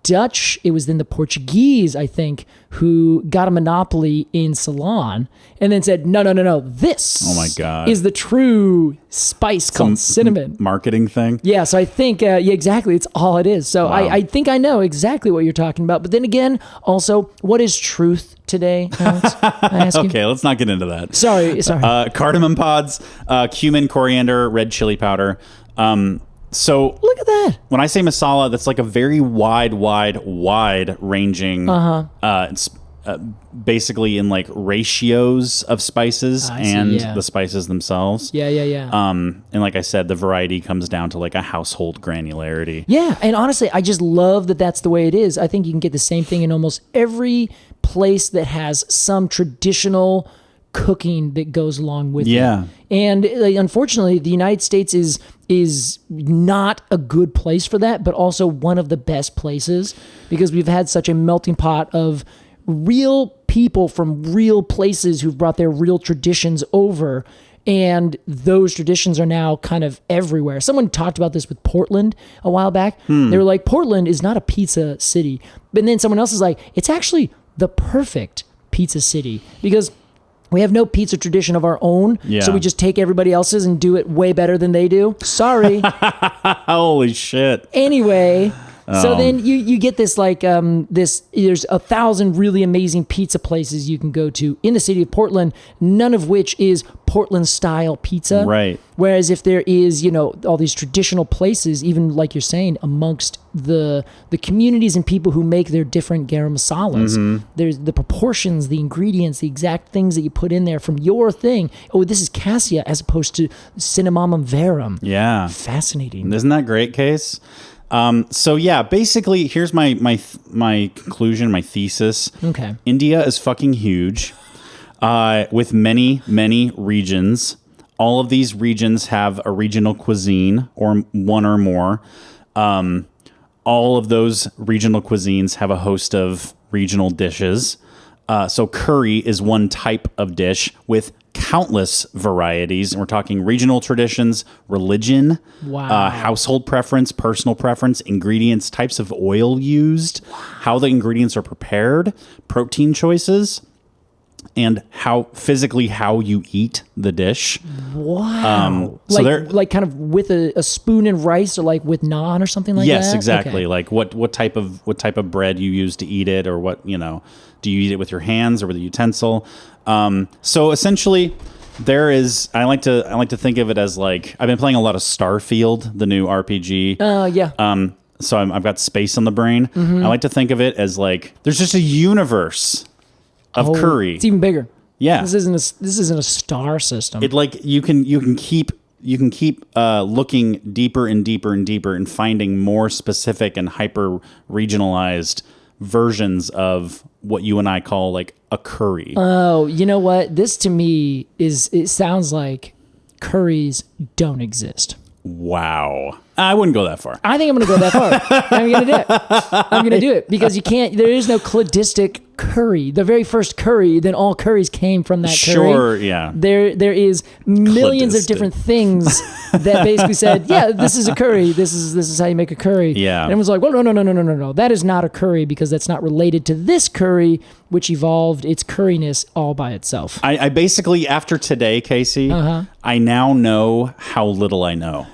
Dutch, it was then the Portuguese, I think, who got a monopoly in Ceylon and then said, no, this oh my God. is the true spice called cinnamon. Marketing thing? Yeah, so I think, exactly, it's all it is. So wow. I think I know exactly what you're talking about. But then again, also, what is truth today, Alex? I ask you? Okay, let's not get into that. Sorry. Cardamom pods, cumin, coriander, red chili powder. So look at that. When I say masala, that's like a very wide ranging. It's basically in like ratios of spices the spices themselves. Yeah. And like I said, the variety comes down to like a household granularity. Yeah, and honestly, I just love that that's the way it is. I think you can get the same thing in almost every place that has some traditional cooking that goes along with it. And unfortunately, the United States is not a good place for that, but also one of the best places because we've had such a melting pot of real people from real places who've brought their real traditions over. And those traditions are now kind of everywhere. Someone talked about this with Portland a while back. They were like, Portland is not a pizza city. But then someone else is like, it's actually the perfect pizza city because we have no pizza tradition of our own, so we just take everybody else's and do it way better than they do. Sorry. Holy shit. Anyway, So then you get this there's 1,000 really amazing pizza places you can go to in the city of Portland, none of which is Portland style pizza. Right. Whereas if there is, all these traditional places, even like you're saying, amongst the communities and people who make their different garam masalas, there's the proportions, the ingredients, the exact things that you put in there from your thing. Oh, this is cassia as opposed to cinnamomum verum. Yeah. Fascinating. Isn't that great, Case? So yeah, basically, here's my conclusion, my thesis. Okay. India is fucking huge, with many, many regions. All of these regions have a regional cuisine, or one or more. All of those regional cuisines have a host of regional dishes. So curry is one type of dish with countless varieties. And we're talking regional traditions, religion, household preference, personal preference, ingredients, types of oil used, how the ingredients are prepared, protein choices, and how you eat the dish. Wow. So like kind of with a spoon and rice, or like with naan or something like that? Yes, exactly. Okay. Like what type of bread you use to eat it, or what, do you eat it with your hands or with a utensil? So essentially I like to think of it as like, I've been playing a lot of Starfield, the new RPG. Yeah. So I've got space on the brain. I like to think of it as like, there's just a universe of curry. It's even bigger. Yeah. This isn't a star system. It like you can keep looking deeper and deeper and deeper and finding more specific and hyper regionalized versions of what you and I call like a curry. Oh, you know what? This to me it sounds like curries don't exist. Wow. I wouldn't go that far. I think I'm going to go that far. I'm going to do it. I'm going to do it because there is no cladistic curry. The very first curry, then all curries came from that curry. Sure, yeah. There is millions of different things that basically said, yeah, this is a curry. This is how you make a curry. Yeah. And everyone's like, well, no. That is not a curry because that's not related to this curry, which evolved its curryness all by itself. I basically, after today, Casey, I now know how little I know.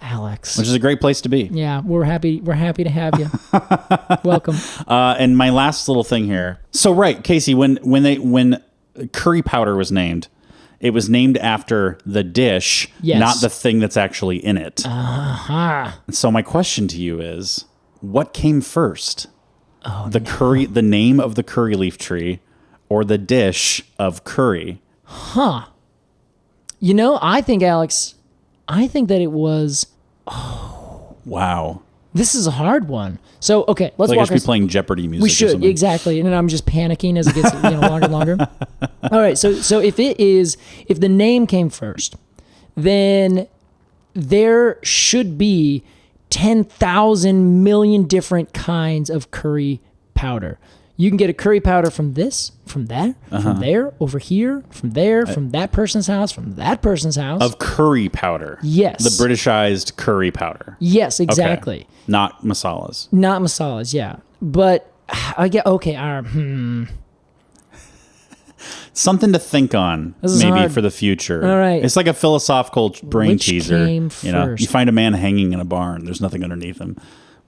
Alex, which is a great place to be. Yeah, we're happy to have you. Welcome. And my last little thing here. So right, Casey, when curry powder was named, it was named after the dish, not the thing that's actually in it. So my question to you is, what came first? The name of the curry leaf tree, or the dish of curry? I think, Alex, that it was. Wow. This is a hard one. So, okay, let's walk. I should be playing Jeopardy music. We should, exactly. And then I'm just panicking as it gets longer and longer. All right, so if the name came first, then there should be 10,000 million different kinds of curry powder. You can get a curry powder from this, from that, from there, over here, from there, from that person's house, from that person's house. Of curry powder. Yes. The Britishized curry powder. Yes, exactly. Okay. Not masalas. Not masalas, yeah. But I get, okay, something to think on, maybe for the future. All right. It's like a philosophical brain teaser. Came first? You find a man hanging in a barn. There's nothing underneath him.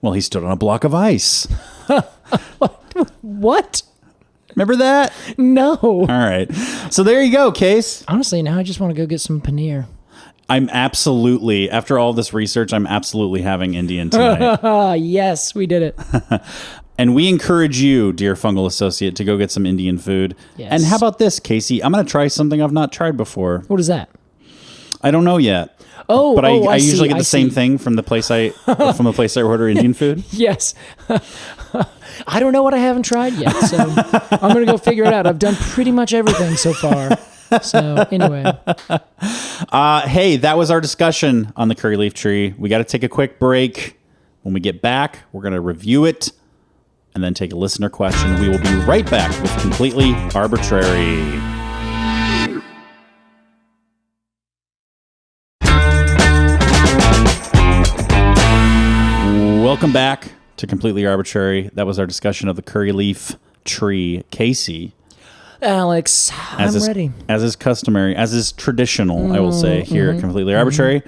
Well, he stood on a block of ice. What? Remember that? No. All right. So there you go, Case. Honestly, now I just want to go get some paneer. After all this research, I'm absolutely having Indian tonight. Yes, we did it. And we encourage you, dear fungal associate, to go get some Indian food. Yes. And how about this, Casey? I'm going to try something I've not tried before. What is that? I don't know yet. But I usually get the same thing from the place I order Indian food. Yes. I don't know what I haven't tried yet, so I'm going to go figure it out. I've done pretty much everything so far. So anyway. Hey, that was our discussion on the curry leaf tree. We got to take a quick break. When we get back, we're going to review it and then take a listener question. We will be right back with Completely Arbortrary. Welcome back to Completely Arbortrary. That was our discussion of the curry leaf tree. Casey. Alex, I'm ready. As is customary, as is traditional, I will say, here at Completely Arbortrary.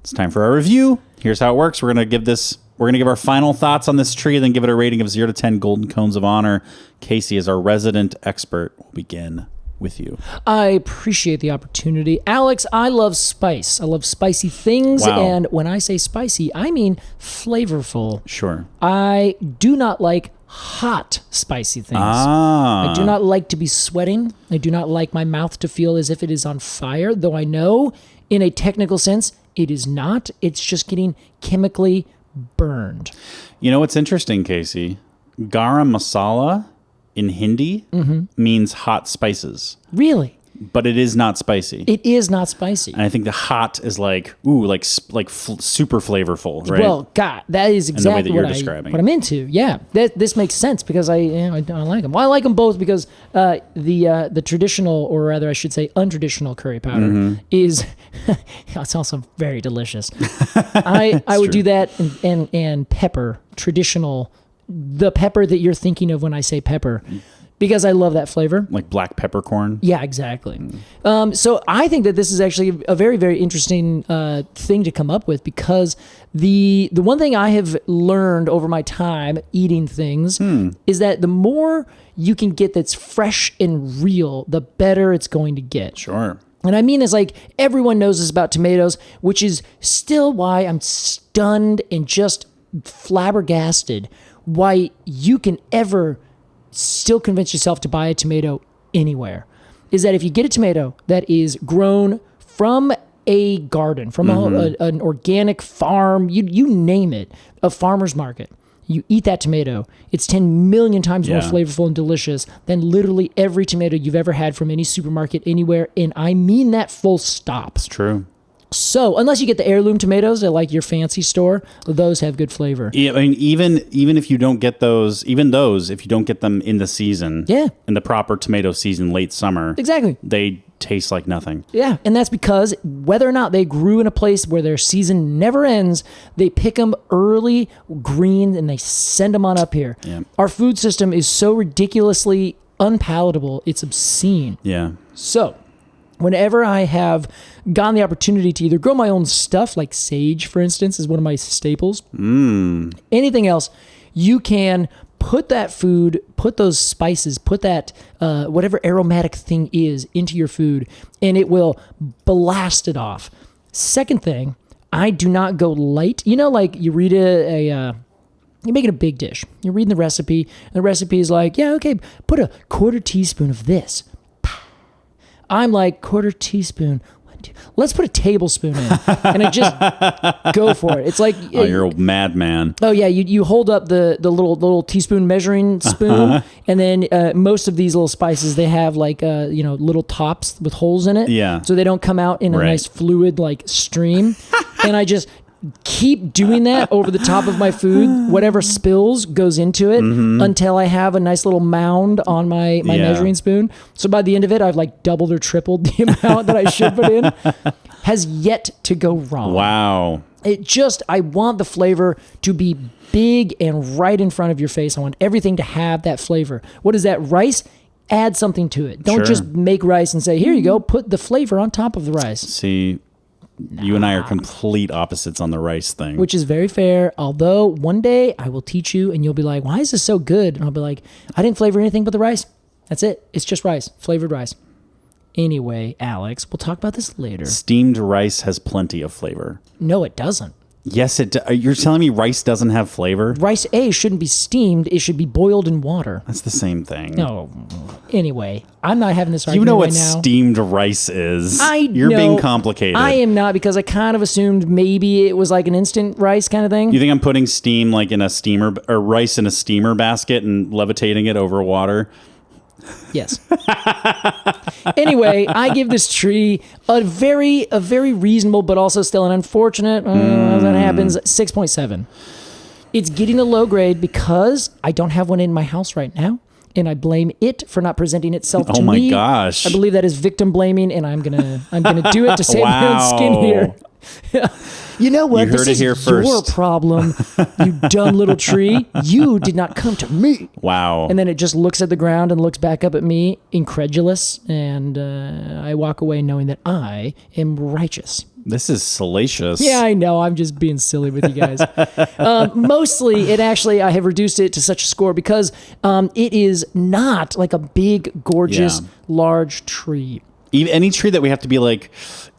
It's time for our review. Here's how it works. We're going to give this We're going to give our final thoughts on this tree, then give it a rating of 0 to 10 golden cones of honor. Casey, as our resident expert, will begin with you. I appreciate the opportunity. Alex, I love spice. I love spicy things. Wow. And when I say spicy, I mean flavorful. Sure. I do not like hot, spicy things. Ah. I do not like to be sweating. I do not like my mouth to feel as if it is on fire, though I know in a technical sense it is not. It's just getting chemically burned. You know what's interesting, Casey? Garam masala in Hindi means hot spices, Really? but it is not spicy. It is not spicy. And I think the hot is like, super flavorful, right? Well, God, that is exactly that you're what describing. what I'm into. Yeah, this makes sense because I don't like them. Well, I like them both because the traditional, or rather, I should say, untraditional curry powder is it's also very delicious. I would do that and pepper, traditional, the pepper that you're thinking of when I say pepper. Because I love that flavor. Like black peppercorn. Yeah, exactly. So I think that this is actually a very, very interesting thing to come up with, because the one thing I have learned over my time eating things is that the more you can get that's fresh and real, the better it's going to get. Sure. And I mean this like everyone knows this about tomatoes, which is still why I'm stunned and just flabbergasted why you can ever still convince yourself to buy a tomato anywhere. Is that if you get a tomato that is grown from a garden, from an organic farm, you name it, a farmer's market, you eat that tomato, it's 10 million times more flavorful and delicious than literally every tomato you've ever had from any supermarket anywhere. And I mean that full stop. It's true. So, unless you get the heirloom tomatoes at like your fancy store, those have good flavor. Yeah, I mean, even if you don't get those, if you don't get them in the season, in the proper tomato season, late summer, Exactly. they taste like nothing. Yeah, and that's because whether or not they grew in a place where their season never ends, they pick them early, green, and they send them on up here. Yeah. Our food system is so ridiculously unpalatable, it's obscene. Yeah. So, whenever I have gotten the opportunity to either grow my own stuff, like sage, for instance, is one of my staples. Anything else, you can put that food, put those spices, put that whatever aromatic thing is into your food, and it will blast it off. Second thing, I do not go light. You know, like you read you're making a big dish. You're reading the recipe, and the recipe is like, yeah, okay, put a quarter teaspoon of this. I'm like, quarter teaspoon. Let's put a tablespoon in, and I just go for it. It's like, oh, you're a madman. Oh yeah, you hold up the little teaspoon measuring spoon, and then most of these little spices, they have like little tops with holes in it, so they don't come out in a nice fluid like stream, and I just keep doing that over the top of my food. Whatever spills goes into it until I have a nice little mound on my measuring spoon. So by the end of it, I've like doubled or tripled the amount that I should put in. Has yet to go wrong. Wow. I want the flavor to be big and right in front of your face. I want everything to have that flavor. What is that? Rice? Add something to it. Don't just make rice and say, here you go, put the flavor on top of the rice. See, you and I are complete opposites on the rice thing. Which is very fair, although one day I will teach you and you'll be like, why is this so good? And I'll be like, I didn't flavor anything but the rice. That's it. It's just rice, flavored rice. Anyway, Alex, we'll talk about this later. Steamed rice has plenty of flavor. No, it doesn't. Yes, you're telling me rice doesn't have flavor? Rice shouldn't be steamed. It should be boiled in water. That's the same thing. No. Anyway, I'm not having this argument You know what right now. steamed rice is. You're being complicated. I am not, because I kind of assumed maybe it was like an instant rice kind of thing. You think I'm putting steam like in a steamer, or rice in a steamer basket and levitating it over water? Yes. Anyway, I give this tree a very reasonable, but also still an unfortunate, as that happens, 6.7. It's getting a low grade because I don't have one in my house right now, and I blame it for not presenting itself to me. Oh my gosh. I believe that is victim blaming, and I'm gonna do it to save my own skin here. You know what? You heard this it here is your first. problem, you dumb little tree. You did not come to me. Wow. And then it just looks at the ground and looks back up at me, incredulous, and I walk away knowing that I am righteous. This is salacious. Yeah, I know. I'm just being silly with you guys. Mostly, I have reduced it to such a score because it is not like a big, gorgeous, large tree. Even any tree that we have to be like,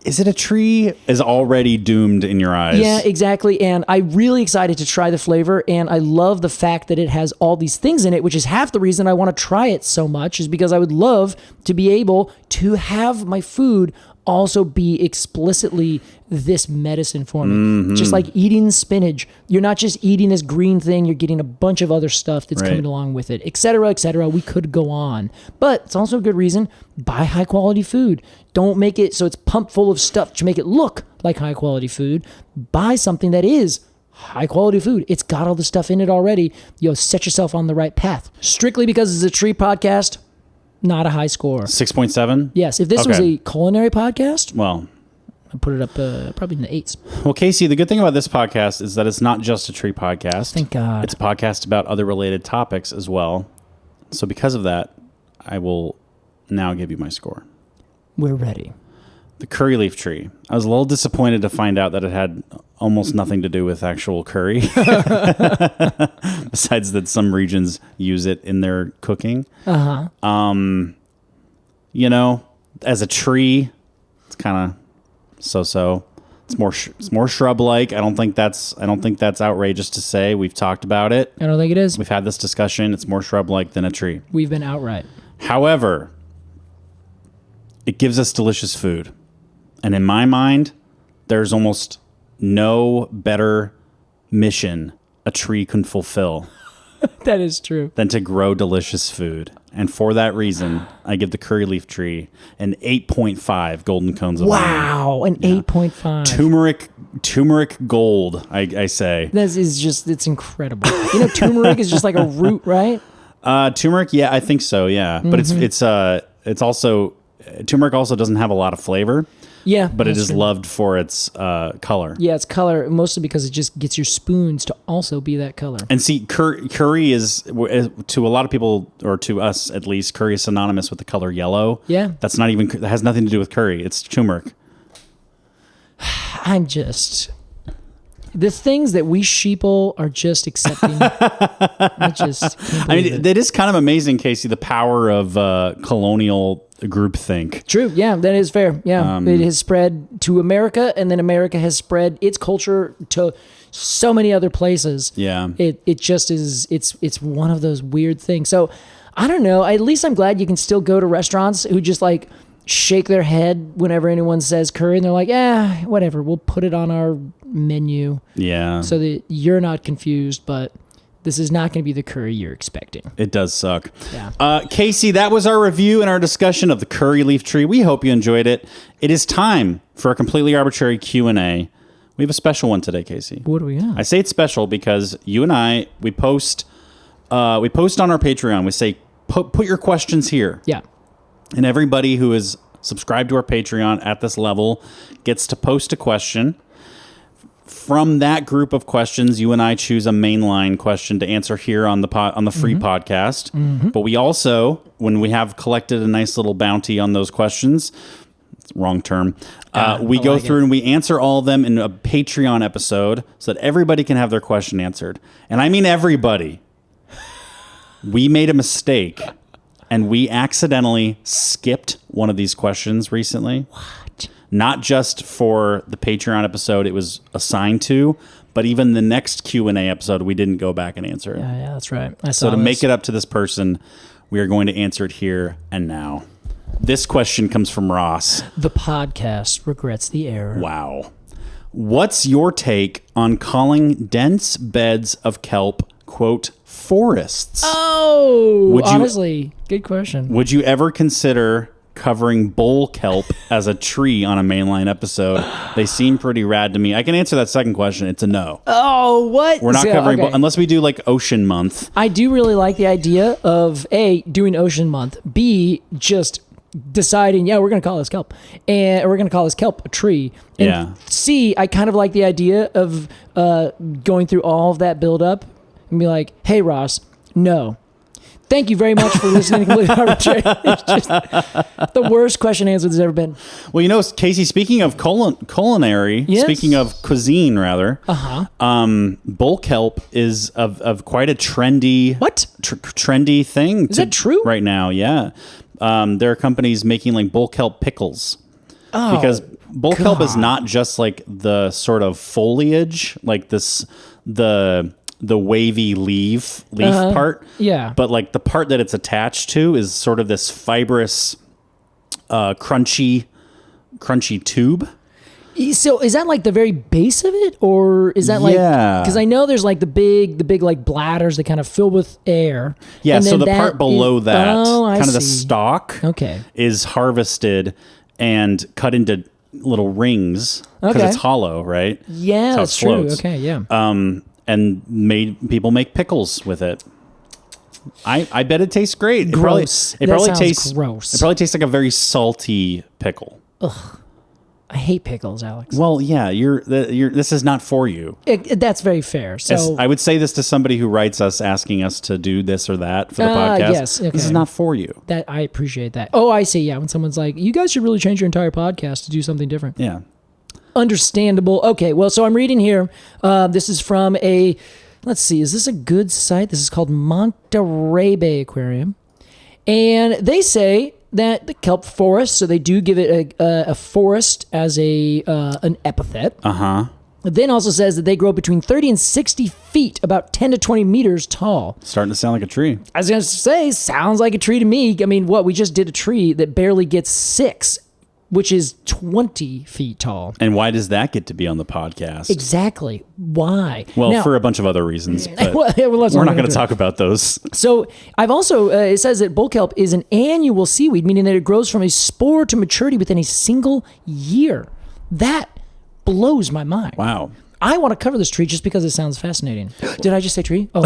is it a tree, is already doomed in your eyes. Yeah, exactly. And I'm really excited to try the flavor. And I love the fact that it has all these things in it, which is half the reason I want to try it so much, is because I would love to be able to have my food also be explicitly this medicine for me. Mm-hmm. Just like eating spinach. You're not just eating this green thing, you're getting a bunch of other stuff that's coming along with it, et cetera, et cetera. We could go on. But it's also a good reason, buy high quality food. Don't make it so it's pumped full of stuff to make it look like high quality food. Buy something that is high quality food. It's got all the stuff in it already. Set yourself on the right path. Strictly because it's a tree podcast, not a high score. 6.7? Yes. If this was a culinary podcast, well, I'd put it up probably in the 8s. Well, Casey, the good thing about this podcast is that it's not just a tree podcast. Thank God. It's a podcast about other related topics as well. So because of that, I will now give you my score. We're ready. The curry leaf tree. I was a little disappointed to find out that it had almost nothing to do with actual curry. Besides that some regions use it in their cooking. Uh-huh. As a tree, it's kind of so-so. It's more shrub-like. I don't think that's outrageous to say. We've talked about it. I don't think it is. We've had this discussion. It's more shrub-like than a tree. We've been outright. However, it gives us delicious food. And in my mind, there's almost no better mission a tree can fulfill That is true. than to grow delicious food. And for that reason, I give the curry leaf tree an 8.5 golden cones of Wow, an 8.5. Turmeric gold, I say. This is just, it's incredible. Turmeric is just like a root, right? Turmeric, yeah, I think so, yeah. But it's also, turmeric also doesn't have a lot of flavor. Yeah. But it is loved for its color. Yeah, it's color, mostly because it just gets your spoons to also be that color. And see, curry is, to a lot of people, or to us at least, curry is synonymous with the color yellow. Yeah. That has nothing to do with curry. It's turmeric. The things that we sheeple are just accepting. It is kind of amazing, Casey, the power of colonial groupthink. True. Yeah, that is fair. Yeah. It has spread to America, and then America has spread its culture to so many other places. Yeah. It just is, it's one of those weird things. So I don't know. At least I'm glad you can still go to restaurants who just like shake their head whenever anyone says curry, and they're like, whatever, we'll put it on our menu. Yeah. So that you're not confused, but this is not going to be the curry you're expecting. It does suck. Yeah. Casey, that was our review and our discussion of the curry leaf tree. We hope you enjoyed it. It is time for a completely arbitrary Q&A. We have a special one today, Casey. What do we got? I say it's special because you and I, we post on our Patreon. We say, put your questions here. Yeah. And everybody who is subscribed to our Patreon at this level gets to post a question. From that group of questions, you and I choose a mainline question to answer here on the free podcast. Mm-hmm. But we also, when we have collected a nice little bounty on those questions, wrong term, we go through and we answer all of them in a Patreon episode so that everybody can have their question answered. And I mean everybody. We made a mistake. And we accidentally skipped one of these questions recently. What? Not just for the Patreon episode it was assigned to, but even the next Q&A episode, we didn't go back and answer it. Yeah, that's right. So to make it up to this person, we are going to answer it here and now. This question comes from Ross. The podcast regrets the error. Wow. What's your take on calling dense beds of kelp, quote, forests? Oh, honestly, good question. Would you ever consider covering bull kelp as a tree on a mainline episode? They seem pretty rad to me. I can answer that second question. It's a no. Oh, what? We're not covering unless we do like Ocean Month. I do really like the idea of A, doing Ocean Month, B, just deciding, we're going to call this kelp, and we're going to call this kelp a tree. And C, I kind of like the idea of going through all of that buildup and be like, hey, Ross, no. Thank you very much for listening to Completely Arbortrary. It's just the worst question answer there's ever been. Well, Casey, speaking of culinary, Yes. speaking of cuisine, rather, bull kelp is of quite a trendy trendy thing. Is that true? Right now? Yeah. There are companies making like bull kelp pickles. Oh, because bull kelp is not just like the sort of foliage, like the wavy leaf part. Yeah. But like the part that it's attached to is sort of this fibrous, crunchy tube. So is that like the very base of it, or is that like? Yeah. Because I know there's like the big like bladders that kind of fill with air. Yeah. And So the part below that, I kind of the see. stalk, is harvested and cut into little rings because it's hollow, right? Yeah, that's true. Okay, yeah. And people make pickles with it. I bet it tastes great. Gross. It probably tastes gross. It probably tastes like a very salty pickle. Ugh. I hate pickles, Alex. Well, yeah, this is not for you. That's very fair. So I would say this to somebody who writes us asking us to do this or that for the podcast. Yes, okay. This is not for you. That I appreciate that. Oh, I see. Yeah, when someone's like, "You guys should really change your entire podcast to do something different." Yeah. Understandable. Okay, well, so I'm reading here. This is from let's see, is this a good site? This is called Monterey Bay Aquarium. And they say that the kelp forest, so they do give it a forest as an epithet. It then also says that they grow between 30 and 60 feet, about 10 to 20 meters tall. Starting to sound like a tree. I was going to say, sounds like a tree to me. I mean, we just did a tree that barely gets 6, which is 20 feet tall. And why does that get to be on the podcast? Exactly. Why? Well, now, for a bunch of other reasons. But let's we're not going to talk about those. So I've also, it says that bull kelp is an annual seaweed, meaning that it grows from a spore to maturity within a single year. That blows my mind. Wow. I want to cover this tree just because it sounds fascinating. Did I just say tree? Oh,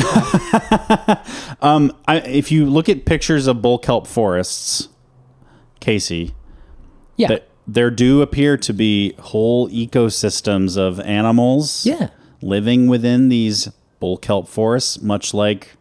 if you look at pictures of bull kelp forests, Casey, yeah, there do appear to be whole ecosystems of animals living within these bull kelp forests, much like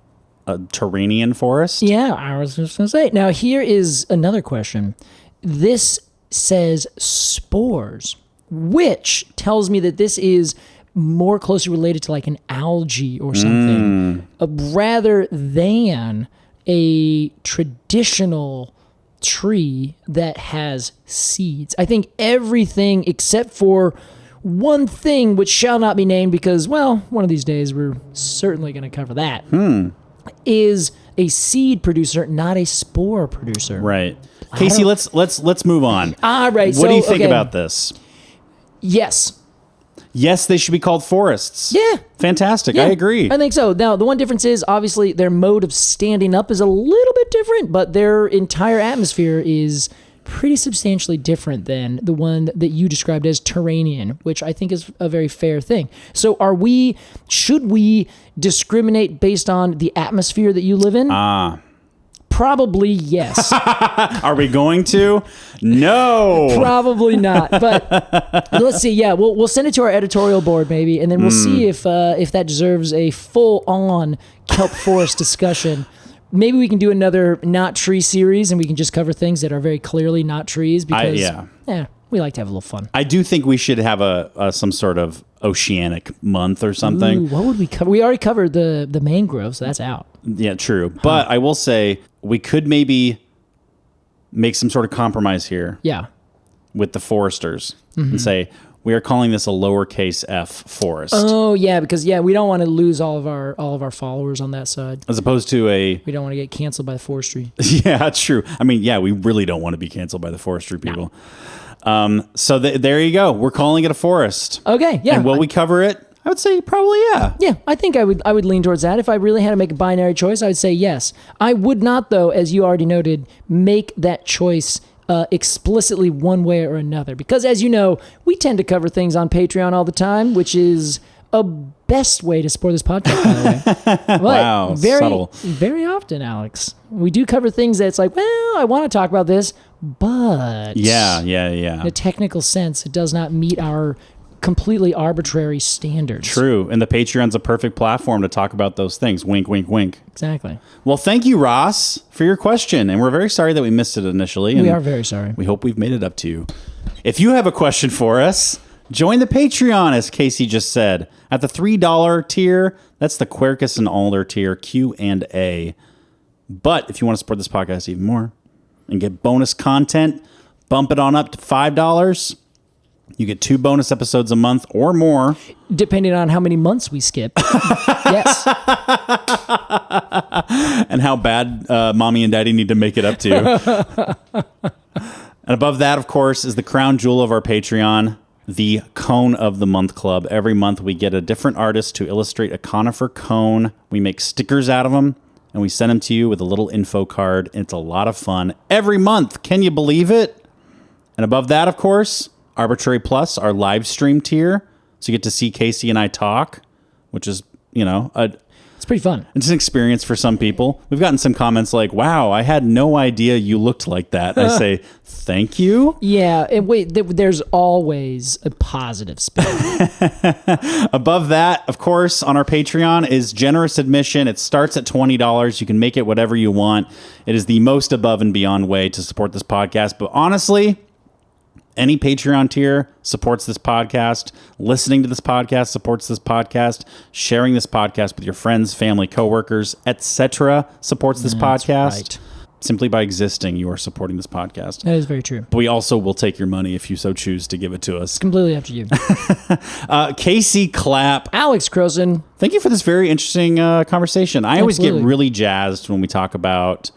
a Turanian forest. Yeah, I was just going to say. Now, here is another question. This says spores, which tells me that this is more closely related to like an algae or something, rather than a traditional tree that has seeds. I think everything except for one thing which shall not be named because, well, one of these days we're certainly going to cover that, is a seed producer, not a spore producer. Right. Casey, let's move on. All right. What do you think about this? Yes, they should be called forests. Yeah. Fantastic. Yeah, I agree. I think so. Now, the one difference is obviously their mode of standing up is a little bit different, but their entire atmosphere is pretty substantially different than the one that you described as Turanian, which I think is a very fair thing. So should we discriminate based on the atmosphere that you live in? Probably yes. Are we going to? No. Probably not. But let's see. Yeah, we'll send it to our editorial board maybe, and then we'll see if that deserves a full-on kelp forest discussion. Maybe we can do another not tree series, and we can just cover things that are very clearly not trees because we like to have a little fun. I do think we should have some sort of oceanic month or something. Ooh, what would we cover? We already covered the mangroves, so that's out. Yeah, true. But I will say we could maybe make some sort of compromise here. Yeah. With the foresters and say, we are calling this a lowercase f forest. Oh yeah, because we don't want to lose all of our followers on that side. As opposed to we don't want to get canceled by the forestry. Yeah, that's true. I mean, we really don't want to be canceled by the forestry people. No. So there you go. We're calling it a forest. Okay, yeah. And will we cover it? I would say probably yeah. Yeah, I think I would lean towards that. If I really had to make a binary choice, I would say yes. I would not, though, as you already noted, make that choice explicitly one way or another. Because as you know, we tend to cover things on Patreon all the time, which is a best way to support this podcast, by the way. Wow, subtle. Very often, Alex. We do cover things that's like, well, I want to talk about this, but... Yeah. in a technical sense, it does not meet our completely arbitrary standards. True. And the Patreon's a perfect platform to talk about those things. Wink, wink, wink. Exactly. Well, thank you, Ross, for your question. And we're very sorry that we missed it initially. And we are very sorry. We hope we've made it up to you. If you have a question for us, join the Patreon, as Casey just said. At the $3 tier, that's the Quercus and Alder tier, Q&A. But if you want to support this podcast even more and get bonus content, bump it on up to $5. You get 2 bonus episodes a month or more. Depending on how many months we skip. Yes. And how bad mommy and daddy need to make it up to. And above that, of course, is the crown jewel of our Patreon, the Cone of the Month Club. Every month we get a different artist to illustrate a conifer cone. We make stickers out of them, and we send them to you with a little info card. It's a lot of fun. Every month. Can you believe it? And above that, of course, Arbortrary Plus, our live stream tier. So you get to see Casey and I talk, which is, it's pretty fun. It's an experience for some people. We've gotten some comments like, wow, I had no idea you looked like that. I say, thank you. Yeah. And wait, there's always a positive spin. Above that, of course, on our Patreon is generous admission. It starts at $20. You can make it whatever you want. It is the most above and beyond way to support this podcast. But honestly, any Patreon tier supports this podcast. Listening to this podcast supports this podcast. Sharing this podcast with your friends, family, coworkers, etc. supports this podcast. Right. Simply by existing, you are supporting this podcast. That is very true. But we also will take your money if you so choose to give it to us. It's completely up to you. Casey, Clapp. Alex, Crowson. Thank you for this very interesting conversation. I always get really jazzed when we talk about,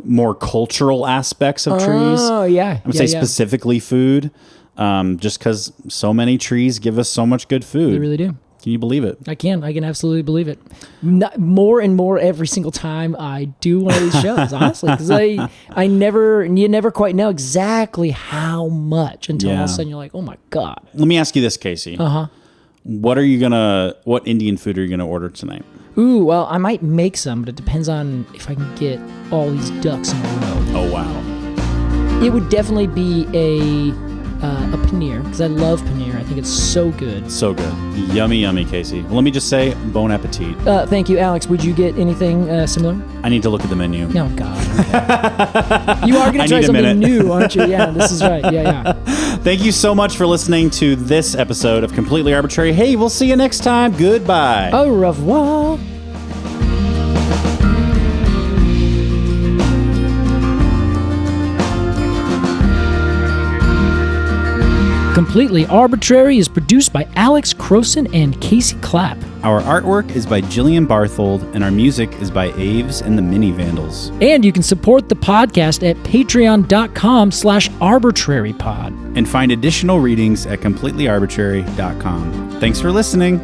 more cultural aspects of trees. Oh, yeah. I would say specifically food, just because so many trees give us so much good food. They really do. Can you believe it? I can absolutely believe it. More and more every single time I do one of these shows, honestly, because you never quite know exactly how much until all of a sudden you're like, oh my God. Let me ask you this, Casey. Uh-huh. What Indian food are you going to order tonight? Ooh, well, I might make some, but it depends on if I can get all these ducks in a row. Oh, wow. It would definitely be a paneer, because I love paneer. I think it's so good. So good. Yummy, yummy, Casey. Well, let me just say, bon appetit. Thank you, Alex. Would you get anything similar? I need to look at the menu. Oh, God. Okay. You are going to try something new, aren't you? Yeah, this is right. Yeah. Thank you so much for listening to this episode of Completely Arbortrary. Hey, we'll see you next time. Goodbye. Au revoir. Completely Arbortrary is produced by Alex Crowson and Casey Clapp. Our artwork is by Jillian Barthold, and our music is by Aves and the Mini Vandals. And you can support the podcast at patreon.com/arbitrarypod. And find additional readings at completelyarbitrary.com. Thanks for listening.